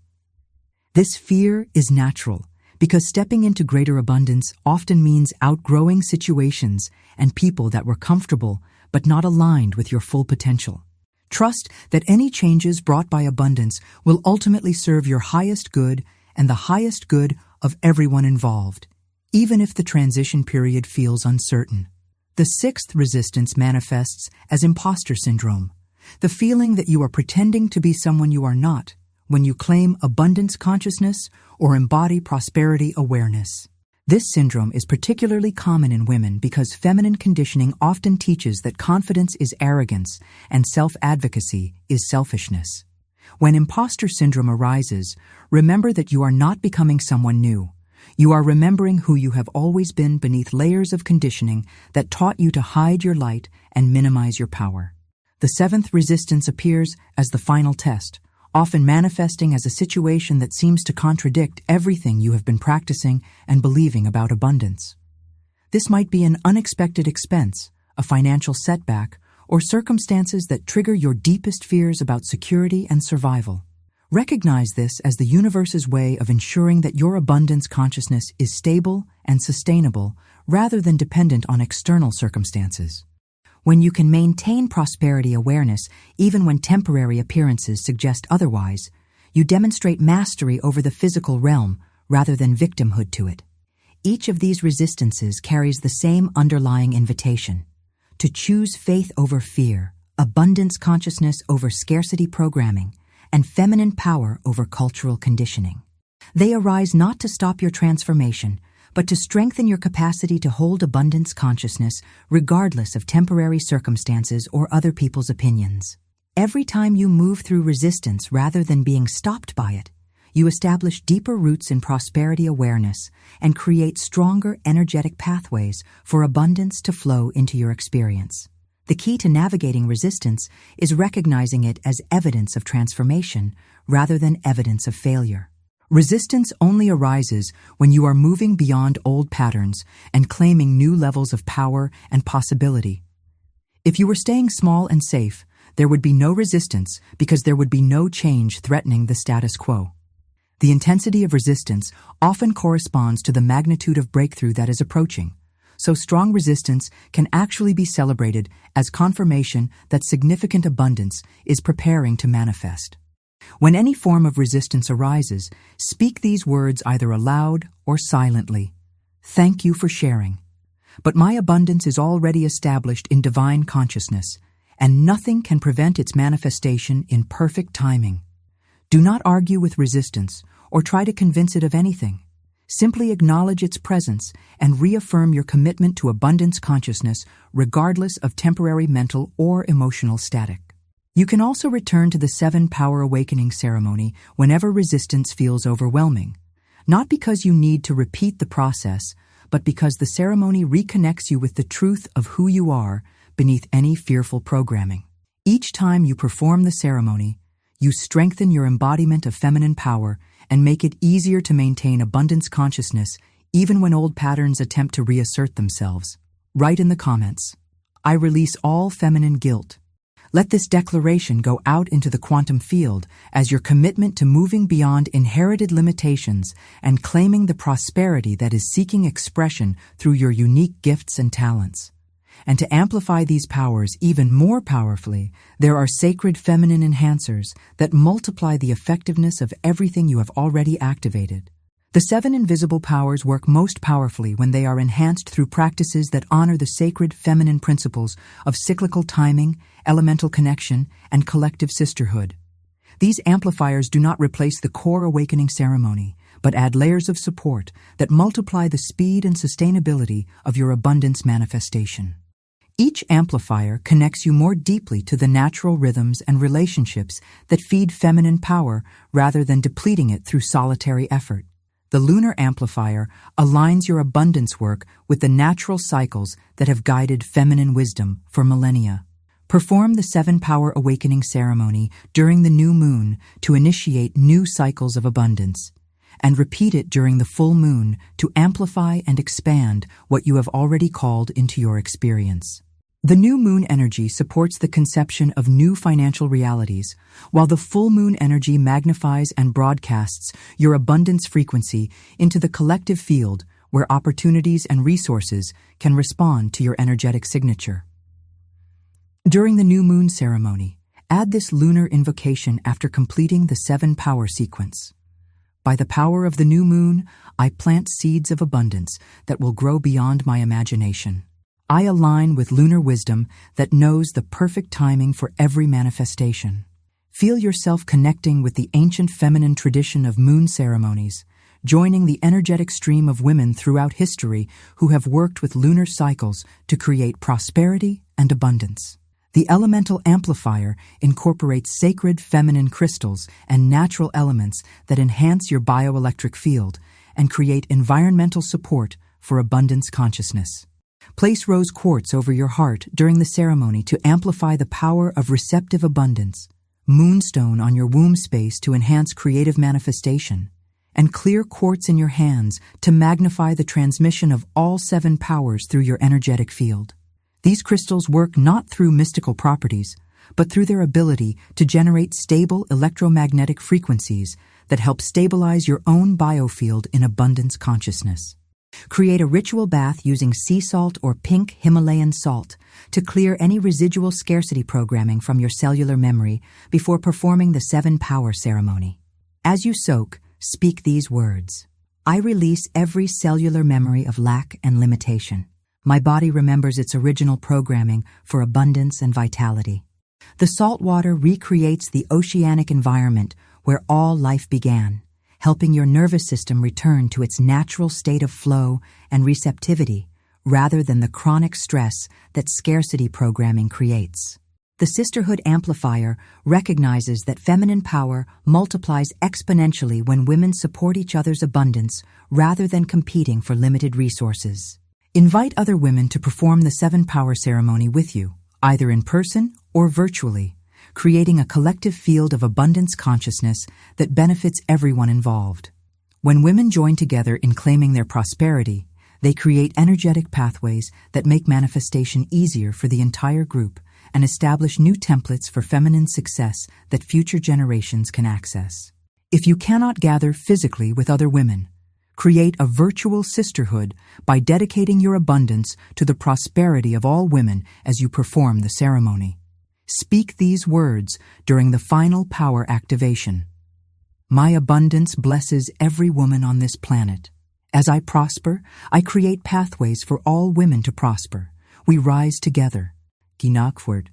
This fear is natural because stepping into greater abundance often means outgrowing situations and people that were comfortable but not aligned with your full potential. Trust that any changes brought by abundance will ultimately serve your highest good and the highest good of everyone involved, even if the transition period feels uncertain. The sixth resistance manifests as imposter syndrome, the feeling that you are pretending to be someone you are not when you claim abundance consciousness or embody prosperity awareness. This syndrome is particularly common in women because feminine conditioning often teaches that confidence is arrogance and self-advocacy is selfishness. When imposter syndrome arises, remember that you are not becoming someone new. You are remembering who you have always been beneath layers of conditioning that taught you to hide your light and minimize your power. The seventh resistance appears as the final test, often manifesting as a situation that seems to contradict everything you have been practicing and believing about abundance. This might be an unexpected expense, a financial setback, or circumstances that trigger your deepest fears about security and survival. Recognize this as the universe's way of ensuring that your abundance consciousness is stable and sustainable rather than dependent on external circumstances. When you can maintain prosperity awareness even when temporary appearances suggest otherwise, you demonstrate mastery over the physical realm rather than victimhood to it. Each of these resistances carries the same underlying invitation: to choose faith over fear, abundance consciousness over scarcity programming, and feminine power over cultural conditioning. They arise not to stop your transformation, but to strengthen your capacity to hold abundance consciousness regardless of temporary circumstances or other people's opinions. Every time you move through resistance rather than being stopped by it, you establish deeper roots in prosperity awareness and create stronger energetic pathways for abundance to flow into your experience. The key to navigating resistance is recognizing it as evidence of transformation rather than evidence of failure. Resistance only arises when you are moving beyond old patterns and claiming new levels of power and possibility. If you were staying small and safe, there would be no resistance because there would be no change threatening the status quo. The intensity of resistance often corresponds to the magnitude of breakthrough that is approaching, so strong resistance can actually be celebrated as confirmation that significant abundance is preparing to manifest. When any form of resistance arises, speak these words either aloud or silently. Thank you for sharing. But my abundance is already established in divine consciousness, and nothing can prevent its manifestation in perfect timing. Do not argue with resistance or try to convince it of anything. Simply acknowledge its presence and reaffirm your commitment to abundance consciousness regardless of temporary mental or emotional static. You can also return to the 7 Power Awakening ceremony whenever resistance feels overwhelming, not because you need to repeat the process, but because the ceremony reconnects you with the truth of who you are beneath any fearful programming. Each time you perform the ceremony, you strengthen your embodiment of feminine power and make it easier to maintain abundance consciousness even when old patterns attempt to reassert themselves. Write in the comments, "I release all feminine guilt." Let this declaration go out into the quantum field as your commitment to moving beyond inherited limitations and claiming the prosperity that is seeking expression through your unique gifts and talents. And to amplify these powers even more powerfully, there are sacred feminine enhancers that multiply the effectiveness of everything you have already activated. The 7 invisible powers work most powerfully when they are enhanced through practices that honor the sacred feminine principles of cyclical timing, elemental connection, and collective sisterhood. These amplifiers do not replace the core awakening ceremony, but add layers of support that multiply the speed and sustainability of your abundance manifestation. Each amplifier connects you more deeply to the natural rhythms and relationships that feed feminine power rather than depleting it through solitary effort. The lunar amplifier aligns your abundance work with the natural cycles that have guided feminine wisdom for millennia. Perform the 7 Power Awakening ceremony during the new moon to initiate new cycles of abundance, and repeat it during the full moon to amplify and expand what you have already called into your experience. The new moon energy supports the conception of new financial realities, while the full moon energy magnifies and broadcasts your abundance frequency into the collective field where opportunities and resources can respond to your energetic signature. During the new moon ceremony, add this lunar invocation after completing the 7 power sequence. By the power of the new moon, I plant seeds of abundance that will grow beyond my imagination. I align with lunar wisdom that knows the perfect timing for every manifestation. Feel yourself connecting with the ancient feminine tradition of moon ceremonies, joining the energetic stream of women throughout history who have worked with lunar cycles to create prosperity and abundance. The elemental amplifier incorporates sacred feminine crystals and natural elements that enhance your bioelectric field and create environmental support for abundance consciousness. Place rose quartz over your heart during the ceremony to amplify the power of receptive abundance, moonstone on your womb space to enhance creative manifestation, and clear quartz in your hands to magnify the transmission of all 7 powers through your energetic field. These crystals work not through mystical properties, but through their ability to generate stable electromagnetic frequencies that help stabilize your own biofield in abundance consciousness. Create a ritual bath using sea salt or pink Himalayan salt to clear any residual scarcity programming from your cellular memory before performing the 7 power ceremony. As you soak, speak these words. I release every cellular memory of lack and limitation. My body remembers its original programming for abundance and vitality. The salt water recreates the oceanic environment where all life began, helping your nervous system return to its natural state of flow and receptivity rather than the chronic stress that scarcity programming creates. The sisterhood amplifier recognizes that feminine power multiplies exponentially when women support each other's abundance rather than competing for limited resources. Invite other women to perform the 7 power ceremony with you, either in person or virtually, creating a collective field of abundance consciousness that benefits everyone involved. When women join together in claiming their prosperity, they create energetic pathways that make manifestation easier for the entire group and establish new templates for feminine success that future generations can access. If you cannot gather physically with other women, create a virtual sisterhood by dedicating your abundance to the prosperity of all women as you perform the ceremony. Speak these words during the final power activation. My abundance blesses every woman on this planet. As I prosper, I create pathways for all women to prosper. We rise together. Ginakford.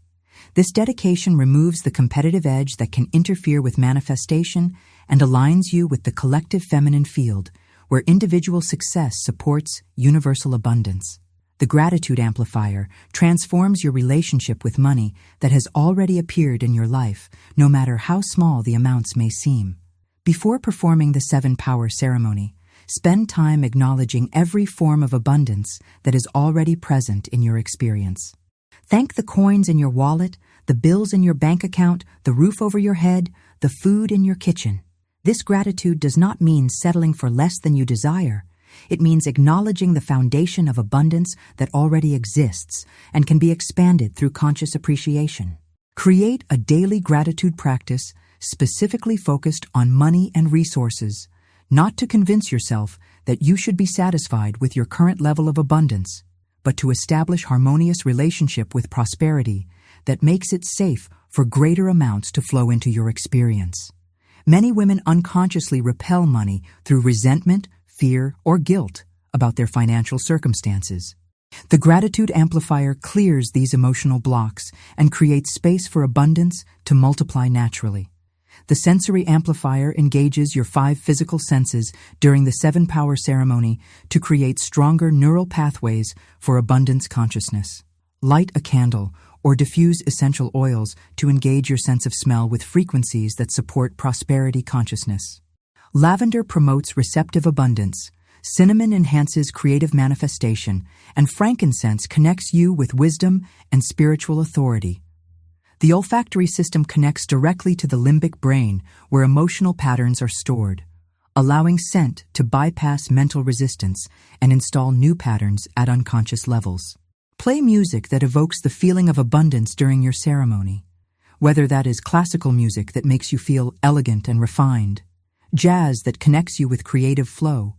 This dedication removes the competitive edge that can interfere with manifestation and aligns you with the collective feminine field, where individual success supports universal abundance. The gratitude amplifier transforms your relationship with money that has already appeared in your life, no matter how small the amounts may seem. Before performing the 7 power ceremony, spend time acknowledging every form of abundance that is already present in your experience. Thank the coins in your wallet, the bills in your bank account, the roof over your head, the food in your kitchen. This gratitude does not mean settling for less than you desire. It means acknowledging the foundation of abundance that already exists and can be expanded through conscious appreciation. Create a daily gratitude practice specifically focused on money and resources, not to convince yourself that you should be satisfied with your current level of abundance, but to establish harmonious relationship with prosperity that makes it safe for greater amounts to flow into your experience. Many women unconsciously repel money through resentment, fear, or guilt about their financial circumstances. The gratitude amplifier clears these emotional blocks and creates space for abundance to multiply naturally. The sensory amplifier engages your 5 physical senses during the 7 power ceremony to create stronger neural pathways for abundance consciousness. Light a candle or diffuse essential oils to engage your sense of smell with frequencies that support prosperity consciousness. Lavender promotes receptive abundance, cinnamon enhances creative manifestation, and frankincense connects you with wisdom and spiritual authority. The olfactory system connects directly to the limbic brain, where emotional patterns are stored, allowing scent to bypass mental resistance and install new patterns at unconscious levels. Play music that evokes the feeling of abundance during your ceremony, whether that is classical music that makes you feel elegant and refined, jazz that connects you with creative flow,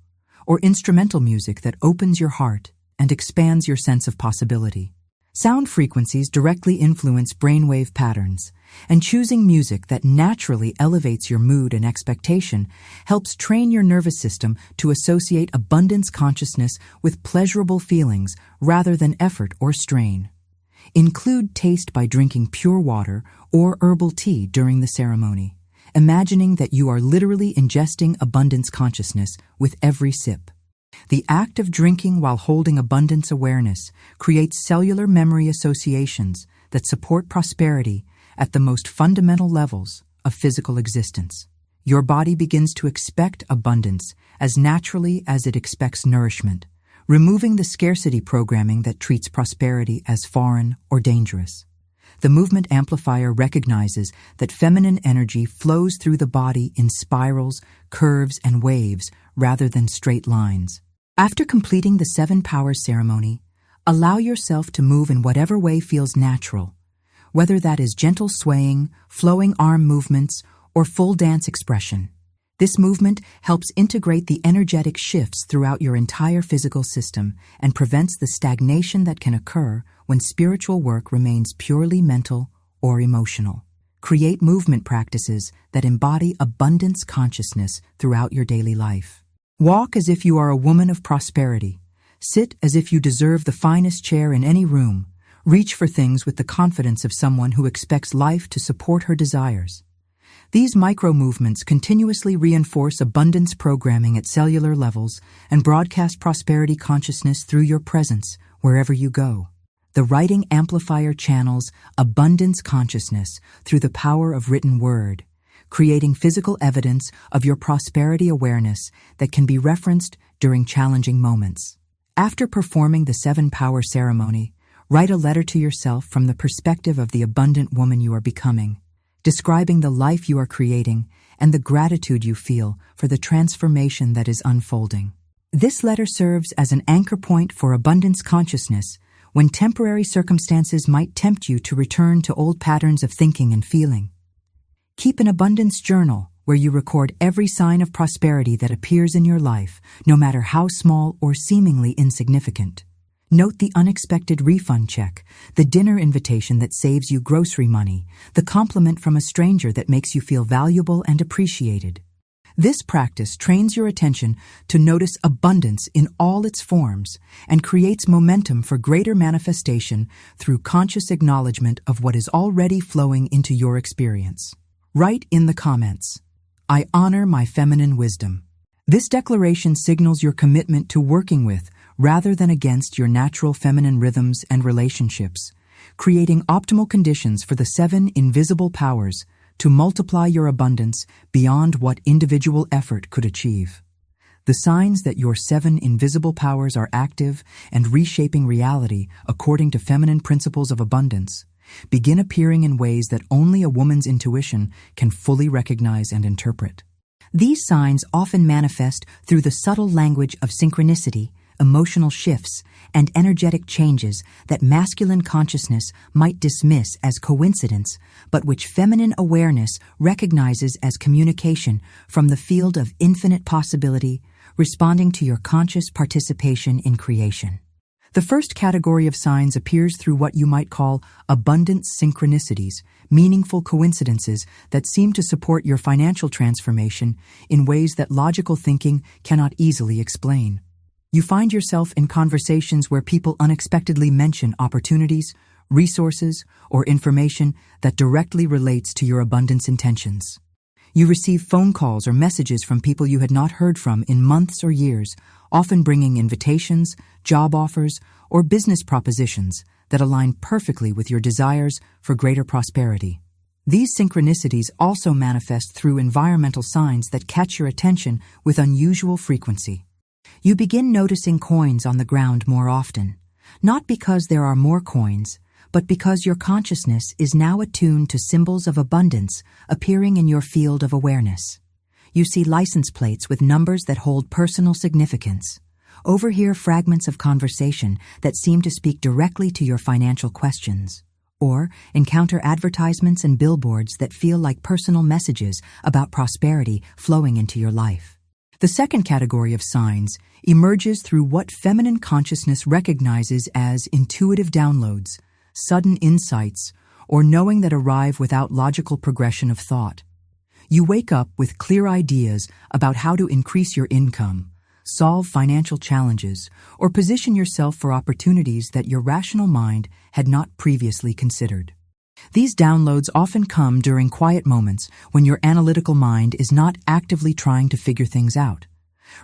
or instrumental music that opens your heart and expands your sense of possibility. Sound frequencies directly influence brainwave patterns, and choosing music that naturally elevates your mood and expectation helps train your nervous system to associate abundance consciousness with pleasurable feelings rather than effort or strain. Include taste by drinking pure water or herbal tea during the ceremony, imagining that you are literally ingesting abundance consciousness with every sip. The act of drinking while holding abundance awareness creates cellular memory associations that support prosperity at the most fundamental levels of physical existence. Your body begins to expect abundance as naturally as it expects nourishment, removing the scarcity programming that treats prosperity as foreign or dangerous. The movement amplifier recognizes that feminine energy flows through the body in spirals, curves, and waves rather than straight lines. After completing the 7 Powers ceremony, allow yourself to move in whatever way feels natural, whether that is gentle swaying, flowing arm movements, or full dance expression. This movement helps integrate the energetic shifts throughout your entire physical system and prevents the stagnation that can occur when spiritual work remains purely mental or emotional. Create movement practices that embody abundance consciousness throughout your daily life. Walk as if you are a woman of prosperity. Sit as if you deserve the finest chair in any room. Reach for things with the confidence of someone who expects life to support her desires. These micro-movements continuously reinforce abundance programming at cellular levels and broadcast prosperity consciousness through your presence wherever you go. The writing amplifier channels abundance consciousness through the power of written word, creating physical evidence of your prosperity awareness that can be referenced during challenging moments. After performing the 7 Power ceremony, write a letter to yourself from the perspective of the abundant woman you are becoming, describing the life you are creating and the gratitude you feel for the transformation that is unfolding. This letter serves as an anchor point for abundance consciousness when temporary circumstances might tempt you to return to old patterns of thinking and feeling. Keep an abundance journal where you record every sign of prosperity that appears in your life, no matter how small or seemingly insignificant. Note the unexpected refund check, the dinner invitation that saves you grocery money, the compliment from a stranger that makes you feel valuable and appreciated. This practice trains your attention to notice abundance in all its forms and creates momentum for greater manifestation through conscious acknowledgement of what is already flowing into your experience. Write in the comments, "I honor my feminine wisdom." This declaration signals your commitment to working with, rather than against, your natural feminine rhythms and relationships, creating optimal conditions for the 7 invisible powers to multiply your abundance beyond what individual effort could achieve. The signs that your 7 invisible powers are active and reshaping reality according to feminine principles of abundance begin appearing in ways that only a woman's intuition can fully recognize and interpret. These signs often manifest through the subtle language of synchronicity, emotional shifts, and energetic changes that masculine consciousness might dismiss as coincidence, but which feminine awareness recognizes as communication from the field of infinite possibility, responding to your conscious participation in creation. The first category of signs appears through what you might call abundance synchronicities, meaningful coincidences that seem to support your financial transformation in ways that logical thinking cannot easily explain. You find yourself in conversations where people unexpectedly mention opportunities, resources, or information that directly relates to your abundance intentions. You receive phone calls or messages from people you had not heard from in months or years, often bringing invitations, job offers, or business propositions that align perfectly with your desires for greater prosperity. These synchronicities also manifest through environmental signs that catch your attention with unusual frequency. You begin noticing coins on the ground more often, not because there are more coins, but because your consciousness is now attuned to symbols of abundance appearing in your field of awareness. You see license plates with numbers that hold personal significance, overhear fragments of conversation that seem to speak directly to your financial questions, or encounter advertisements and billboards that feel like personal messages about prosperity flowing into your life. The second category of signs emerges through what feminine consciousness recognizes as intuitive downloads, sudden insights, or knowing that arrive without logical progression of thought. You wake up with clear ideas about how to increase your income, solve financial challenges, or position yourself for opportunities that your rational mind had not previously considered. These downloads often come during quiet moments when your analytical mind is not actively trying to figure things out,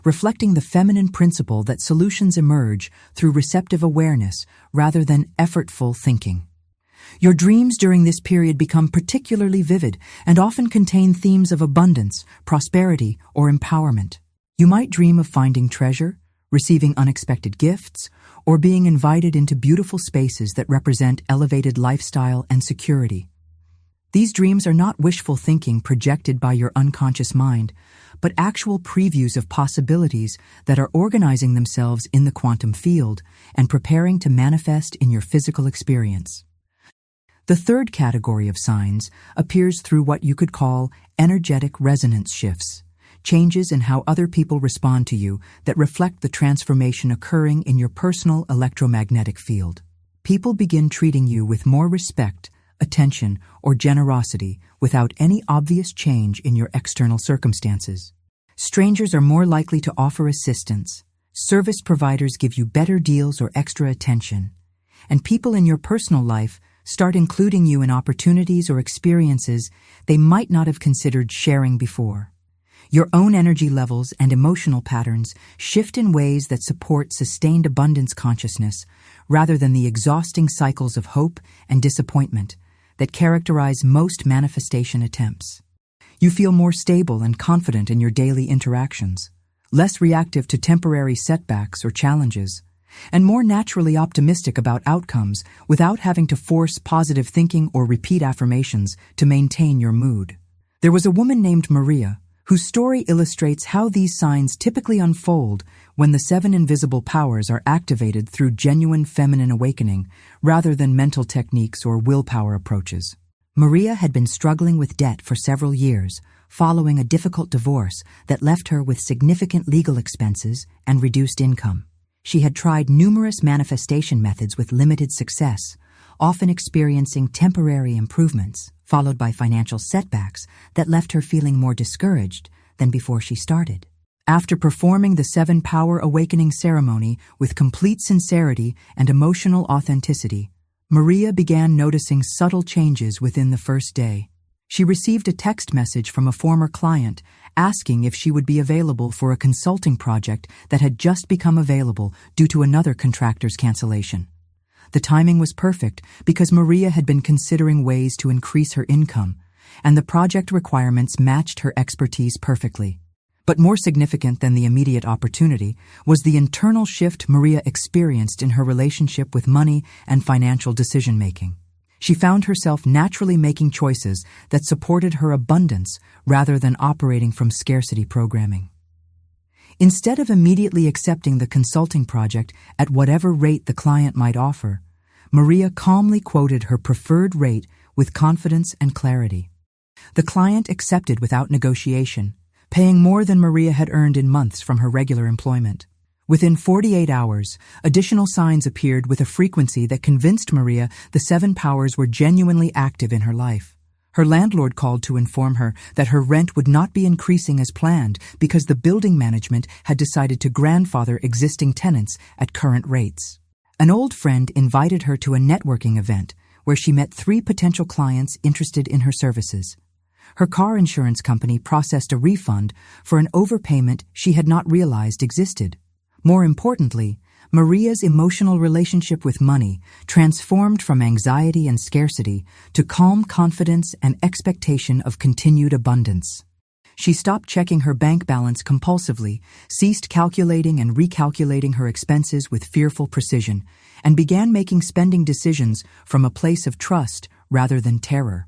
reflecting the feminine principle that solutions emerge through receptive awareness rather than effortful thinking. Your dreams during this period become particularly vivid and often contain themes of abundance, prosperity, or empowerment. You might dream of finding treasure, receiving unexpected gifts, or being invited into beautiful spaces that represent elevated lifestyle and security. These dreams are not wishful thinking projected by your unconscious mind, but actual previews of possibilities that are organizing themselves in the quantum field and preparing to manifest in your physical experience. The third category of signs appears through what you could call energetic resonance shifts, changes in how other people respond to you that reflect the transformation occurring in your personal electromagnetic field. People begin treating you with more respect, attention, or generosity without any obvious change in your external circumstances. Strangers are more likely to offer assistance, service providers give you better deals or extra attention, and people in your personal life start including you in opportunities or experiences they might not have considered sharing before. Your own energy levels and emotional patterns shift in ways that support sustained abundance consciousness rather than the exhausting cycles of hope and disappointment that characterize most manifestation attempts. You feel more stable and confident in your daily interactions, less reactive to temporary setbacks or challenges, and more naturally optimistic about outcomes without having to force positive thinking or repeat affirmations to maintain your mood. There was a woman named Maria whose story illustrates how these signs typically unfold when the 7 invisible powers are activated through genuine feminine awakening rather than mental techniques or willpower approaches. Maria had been struggling with debt for several years, following a difficult divorce that left her with significant legal expenses and reduced income. She had tried numerous manifestation methods with limited success, often experiencing temporary improvements, followed by financial setbacks that left her feeling more discouraged than before she started. After performing the 7-Power Awakening ceremony with complete sincerity and emotional authenticity, Maria began noticing subtle changes within the first day. She received a text message from a former client asking if she would be available for a consulting project that had just become available due to another contractor's cancellation. The timing was perfect because Maria had been considering ways to increase her income, and the project requirements matched her expertise perfectly. But more significant than the immediate opportunity was the internal shift Maria experienced in her relationship with money and financial decision-making. She found herself naturally making choices that supported her abundance rather than operating from scarcity programming. Instead of immediately accepting the consulting project at whatever rate the client might offer, Maria calmly quoted her preferred rate with confidence and clarity. The client accepted without negotiation, paying more than Maria had earned in months from her regular employment. Within 48 hours, additional signs appeared with a frequency that convinced Maria the 7 powers were genuinely active in her life. Her landlord called to inform her that her rent would not be increasing as planned because the building management had decided to grandfather existing tenants at current rates. An old friend invited her to a networking event where she met 3 potential clients interested in her services. Her car insurance company processed a refund for an overpayment she had not realized existed. More importantly, Maria's emotional relationship with money transformed from anxiety and scarcity to calm confidence and expectation of continued abundance. She stopped checking her bank balance compulsively, ceased calculating and recalculating her expenses with fearful precision, and began making spending decisions from a place of trust rather than terror.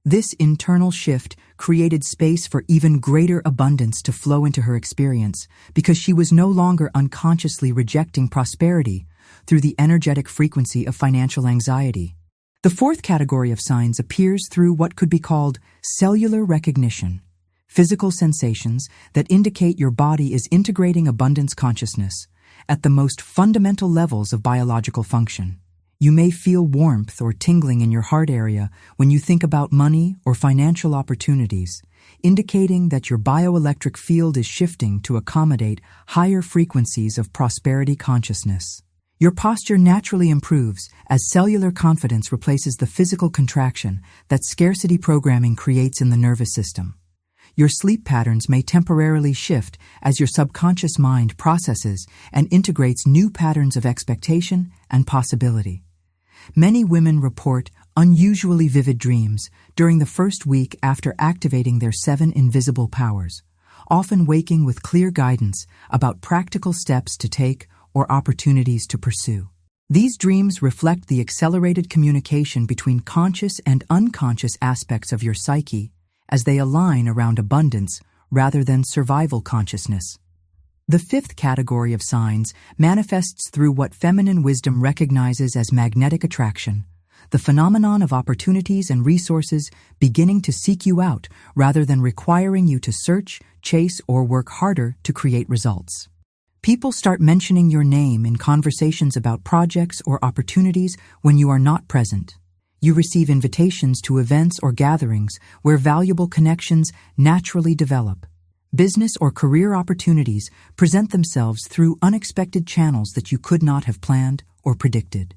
This internal shift created space for even greater abundance to flow into her experience because she was no longer unconsciously rejecting prosperity through the energetic frequency of financial anxiety. The fourth category of signs appears through what could be called cellular recognition, physical sensations that indicate your body is integrating abundance consciousness at the most fundamental levels of biological function. You may feel warmth or tingling in your heart area when you think about money or financial opportunities, indicating that your bioelectric field is shifting to accommodate higher frequencies of prosperity consciousness. Your posture naturally improves as cellular confidence replaces the physical contraction that scarcity programming creates in the nervous system. Your sleep patterns may temporarily shift as your subconscious mind processes and integrates new patterns of expectation and possibility. Many women report unusually vivid dreams during the first week after activating their 7 invisible powers, often waking with clear guidance about practical steps to take or opportunities to pursue. These dreams reflect the accelerated communication between conscious and unconscious aspects of your psyche as they align around abundance rather than survival consciousness. The fifth category of signs manifests through what feminine wisdom recognizes as magnetic attraction, the phenomenon of opportunities and resources beginning to seek you out rather than requiring you to search, chase, or work harder to create results. People start mentioning your name in conversations about projects or opportunities when you are not present. You receive invitations to events or gatherings where valuable connections naturally develop. Business or career opportunities present themselves through unexpected channels that you could not have planned or predicted.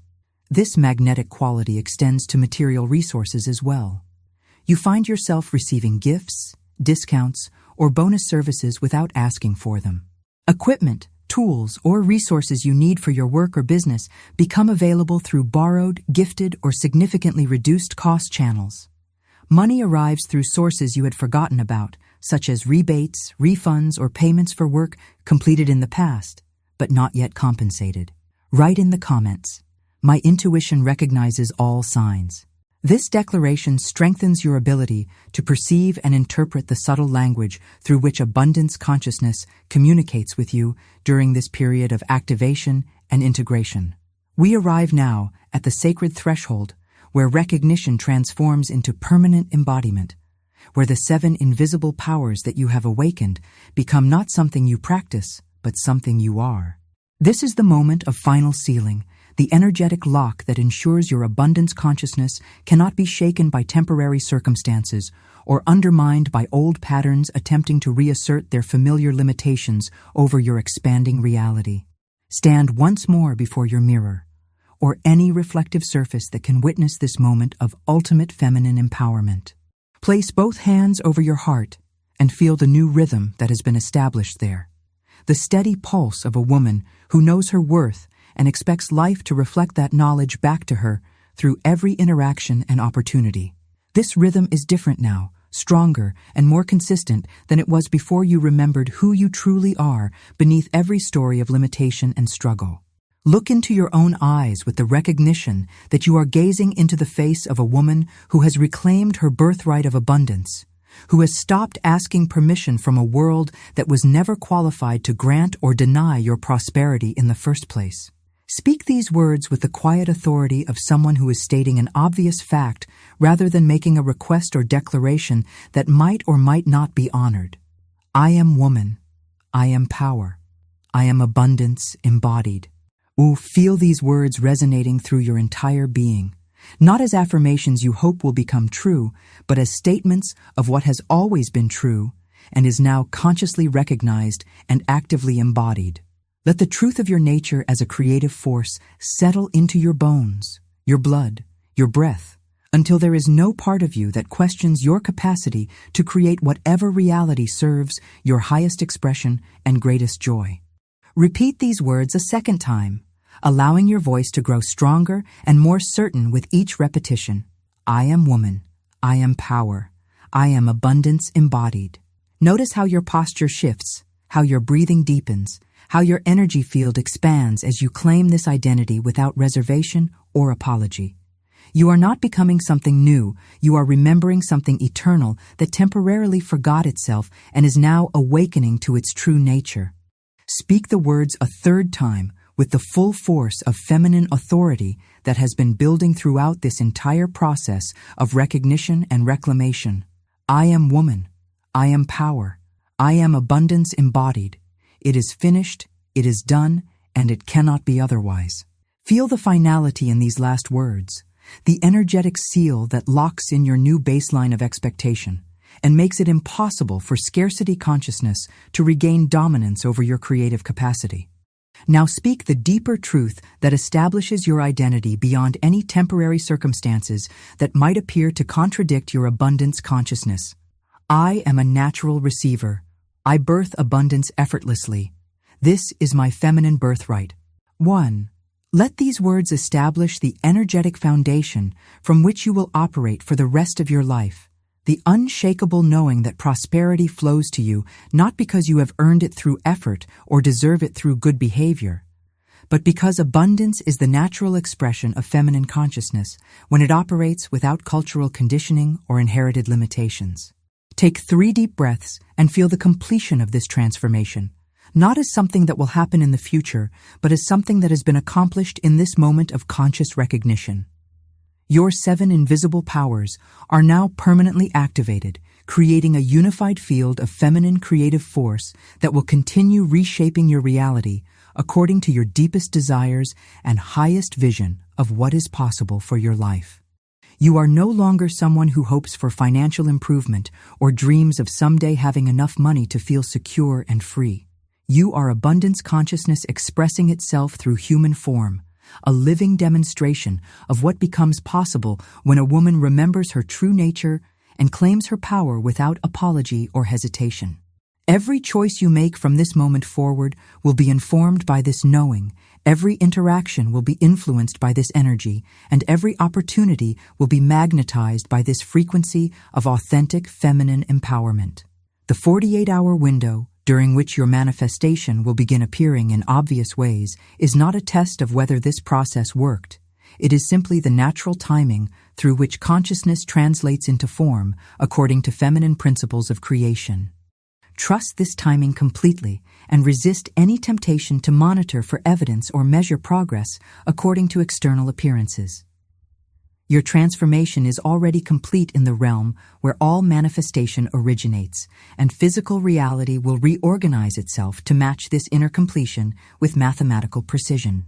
This magnetic quality extends to material resources as well. You find yourself receiving gifts, discounts, or bonus services without asking for them. Equipment, tools, or resources you need for your work or business become available through borrowed, gifted, or significantly reduced cost channels. Money arrives through sources you had forgotten about, such as rebates, refunds, or payments for work completed in the past, but not yet compensated. Write in the comments, "My intuition recognizes all signs." This declaration strengthens your ability to perceive and interpret the subtle language through which abundance consciousness communicates with you during this period of activation and integration. We arrive now at the sacred threshold where recognition transforms into permanent embodiment, where the 7 invisible powers that you have awakened become not something you practice, but something you are. This is the moment of final sealing, the energetic lock that ensures your abundance consciousness cannot be shaken by temporary circumstances or undermined by old patterns attempting to reassert their familiar limitations over your expanding reality. Stand once more before your mirror, or any reflective surface that can witness this moment of ultimate feminine empowerment. Place both hands over your heart and feel the new rhythm that has been established there. The steady pulse of a woman who knows her worth and expects life to reflect that knowledge back to her through every interaction and opportunity. This rhythm is different now, stronger and more consistent than it was before you remembered who you truly are beneath every story of limitation and struggle. Look into your own eyes with the recognition that you are gazing into the face of a woman who has reclaimed her birthright of abundance, who has stopped asking permission from a world that was never qualified to grant or deny your prosperity in the first place. Speak these words with the quiet authority of someone who is stating an obvious fact rather than making a request or declaration that might or might not be honored. I am woman. I am power. I am abundance embodied. Ooh, feel these words resonating through your entire being, not as affirmations you hope will become true, but as statements of what has always been true and is now consciously recognized and actively embodied. Let the truth of your nature as a creative force settle into your bones, your blood, your breath, until there is no part of you that questions your capacity to create whatever reality serves your highest expression and greatest joy. Repeat these words a second time, allowing your voice to grow stronger and more certain with each repetition. I am woman. I am power. I am abundance embodied. Notice how your posture shifts, how your breathing deepens, how your energy field expands as you claim this identity without reservation or apology. You are not becoming something new, you are remembering something eternal that temporarily forgot itself and is now awakening to its true nature. Speak the words a third time with the full force of feminine authority that has been building throughout this entire process of recognition and reclamation. I am woman. I am power. I am abundance embodied. It is finished, it is done, and it cannot be otherwise. Feel the finality in these last words, the energetic seal that locks in your new baseline of expectation and makes it impossible for scarcity consciousness to regain dominance over your creative capacity. Now speak the deeper truth that establishes your identity beyond any temporary circumstances that might appear to contradict your abundance consciousness. I am a natural receiver. I birth abundance effortlessly. This is my feminine birthright. 1. Let these words establish the energetic foundation from which you will operate for the rest of your life. The unshakable knowing that prosperity flows to you not because you have earned it through effort or deserve it through good behavior, but because abundance is the natural expression of feminine consciousness when it operates without cultural conditioning or inherited limitations. Take 3 deep breaths and feel the completion of this transformation, not as something that will happen in the future, but as something that has been accomplished in this moment of conscious recognition. Your 7 invisible powers are now permanently activated, creating a unified field of feminine creative force that will continue reshaping your reality according to your deepest desires and highest vision of what is possible for your life. You are no longer someone who hopes for financial improvement or dreams of someday having enough money to feel secure and free. You are abundance consciousness expressing itself through human form, a living demonstration of what becomes possible when a woman remembers her true nature and claims her power without apology or hesitation. Every choice you make from this moment forward will be informed by this knowing. Every interaction will be influenced by this energy, and every opportunity will be magnetized by this frequency of authentic feminine empowerment. The 48-hour window, during which your manifestation will begin appearing in obvious ways, is not a test of whether this process worked. It is simply the natural timing through which consciousness translates into form according to feminine principles of creation. Trust this timing completely and resist any temptation to monitor for evidence or measure progress according to external appearances. Your transformation is already complete in the realm where all manifestation originates, and physical reality will reorganize itself to match this inner completion with mathematical precision.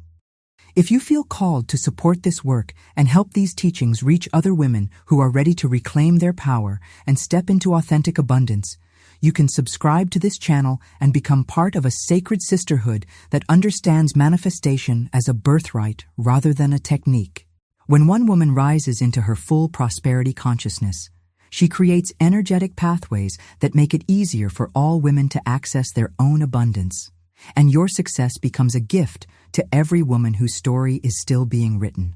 If you feel called to support this work and help these teachings reach other women who are ready to reclaim their power and step into authentic abundance, you can subscribe to this channel and become part of a sacred sisterhood that understands manifestation as a birthright rather than a technique. When one woman rises into her full prosperity consciousness, she creates energetic pathways that make it easier for all women to access their own abundance. And your success becomes a gift to every woman whose story is still being written.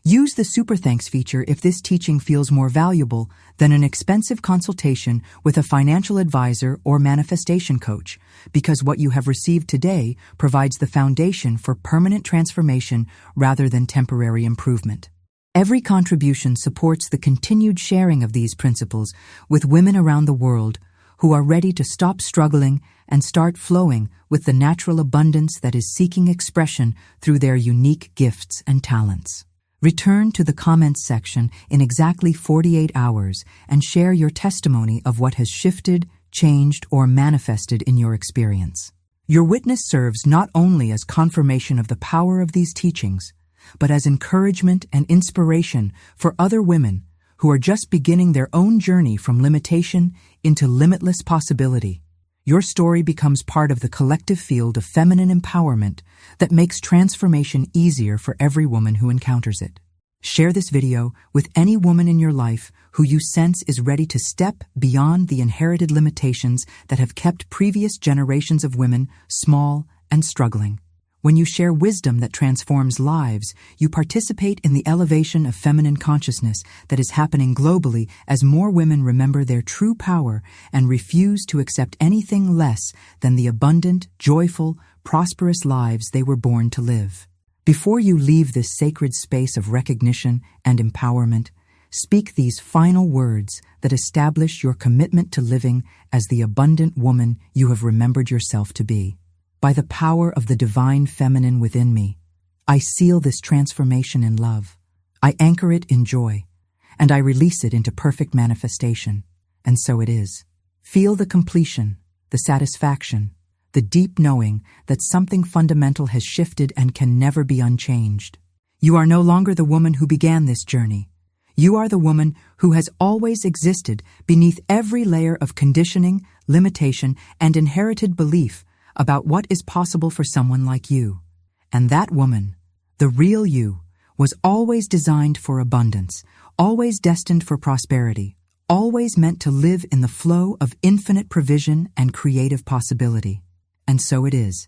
Use the Super Thanks feature if this teaching feels more valuable than an expensive consultation with a financial advisor or manifestation coach, because what you have received today provides the foundation for permanent transformation rather than temporary improvement. Every contribution supports the continued sharing of these principles with women around the world who are ready to stop struggling and start flowing with the natural abundance that is seeking expression through their unique gifts and talents. Return to the comments section in exactly 48 hours and share your testimony of what has shifted, changed, or manifested in your experience. Your witness serves not only as confirmation of the power of these teachings, but as encouragement and inspiration for other women who are just beginning their own journey from limitation into limitless possibility. Your story becomes part of the collective field of feminine empowerment that makes transformation easier for every woman who encounters it. Share this video with any woman in your life who you sense is ready to step beyond the inherited limitations that have kept previous generations of women small and struggling. When you share wisdom that transforms lives, you participate in the elevation of feminine consciousness that is happening globally as more women remember their true power and refuse to accept anything less than the abundant, joyful, prosperous lives they were born to live. Before you leave this sacred space of recognition and empowerment, speak these final words that establish your commitment to living as the abundant woman you have remembered yourself to be. By the power of the divine feminine within me, I seal this transformation in love. I anchor it in joy, and I release it into perfect manifestation. And so it is. Feel the completion, the satisfaction, the deep knowing that something fundamental has shifted and can never be unchanged. You are no longer the woman who began this journey. You are the woman who has always existed beneath every layer of conditioning, limitation, and inherited belief about what is possible for someone like you. And that woman, the real you, was always designed for abundance, always destined for prosperity, always meant to live in the flow of infinite provision and creative possibility. And so it is.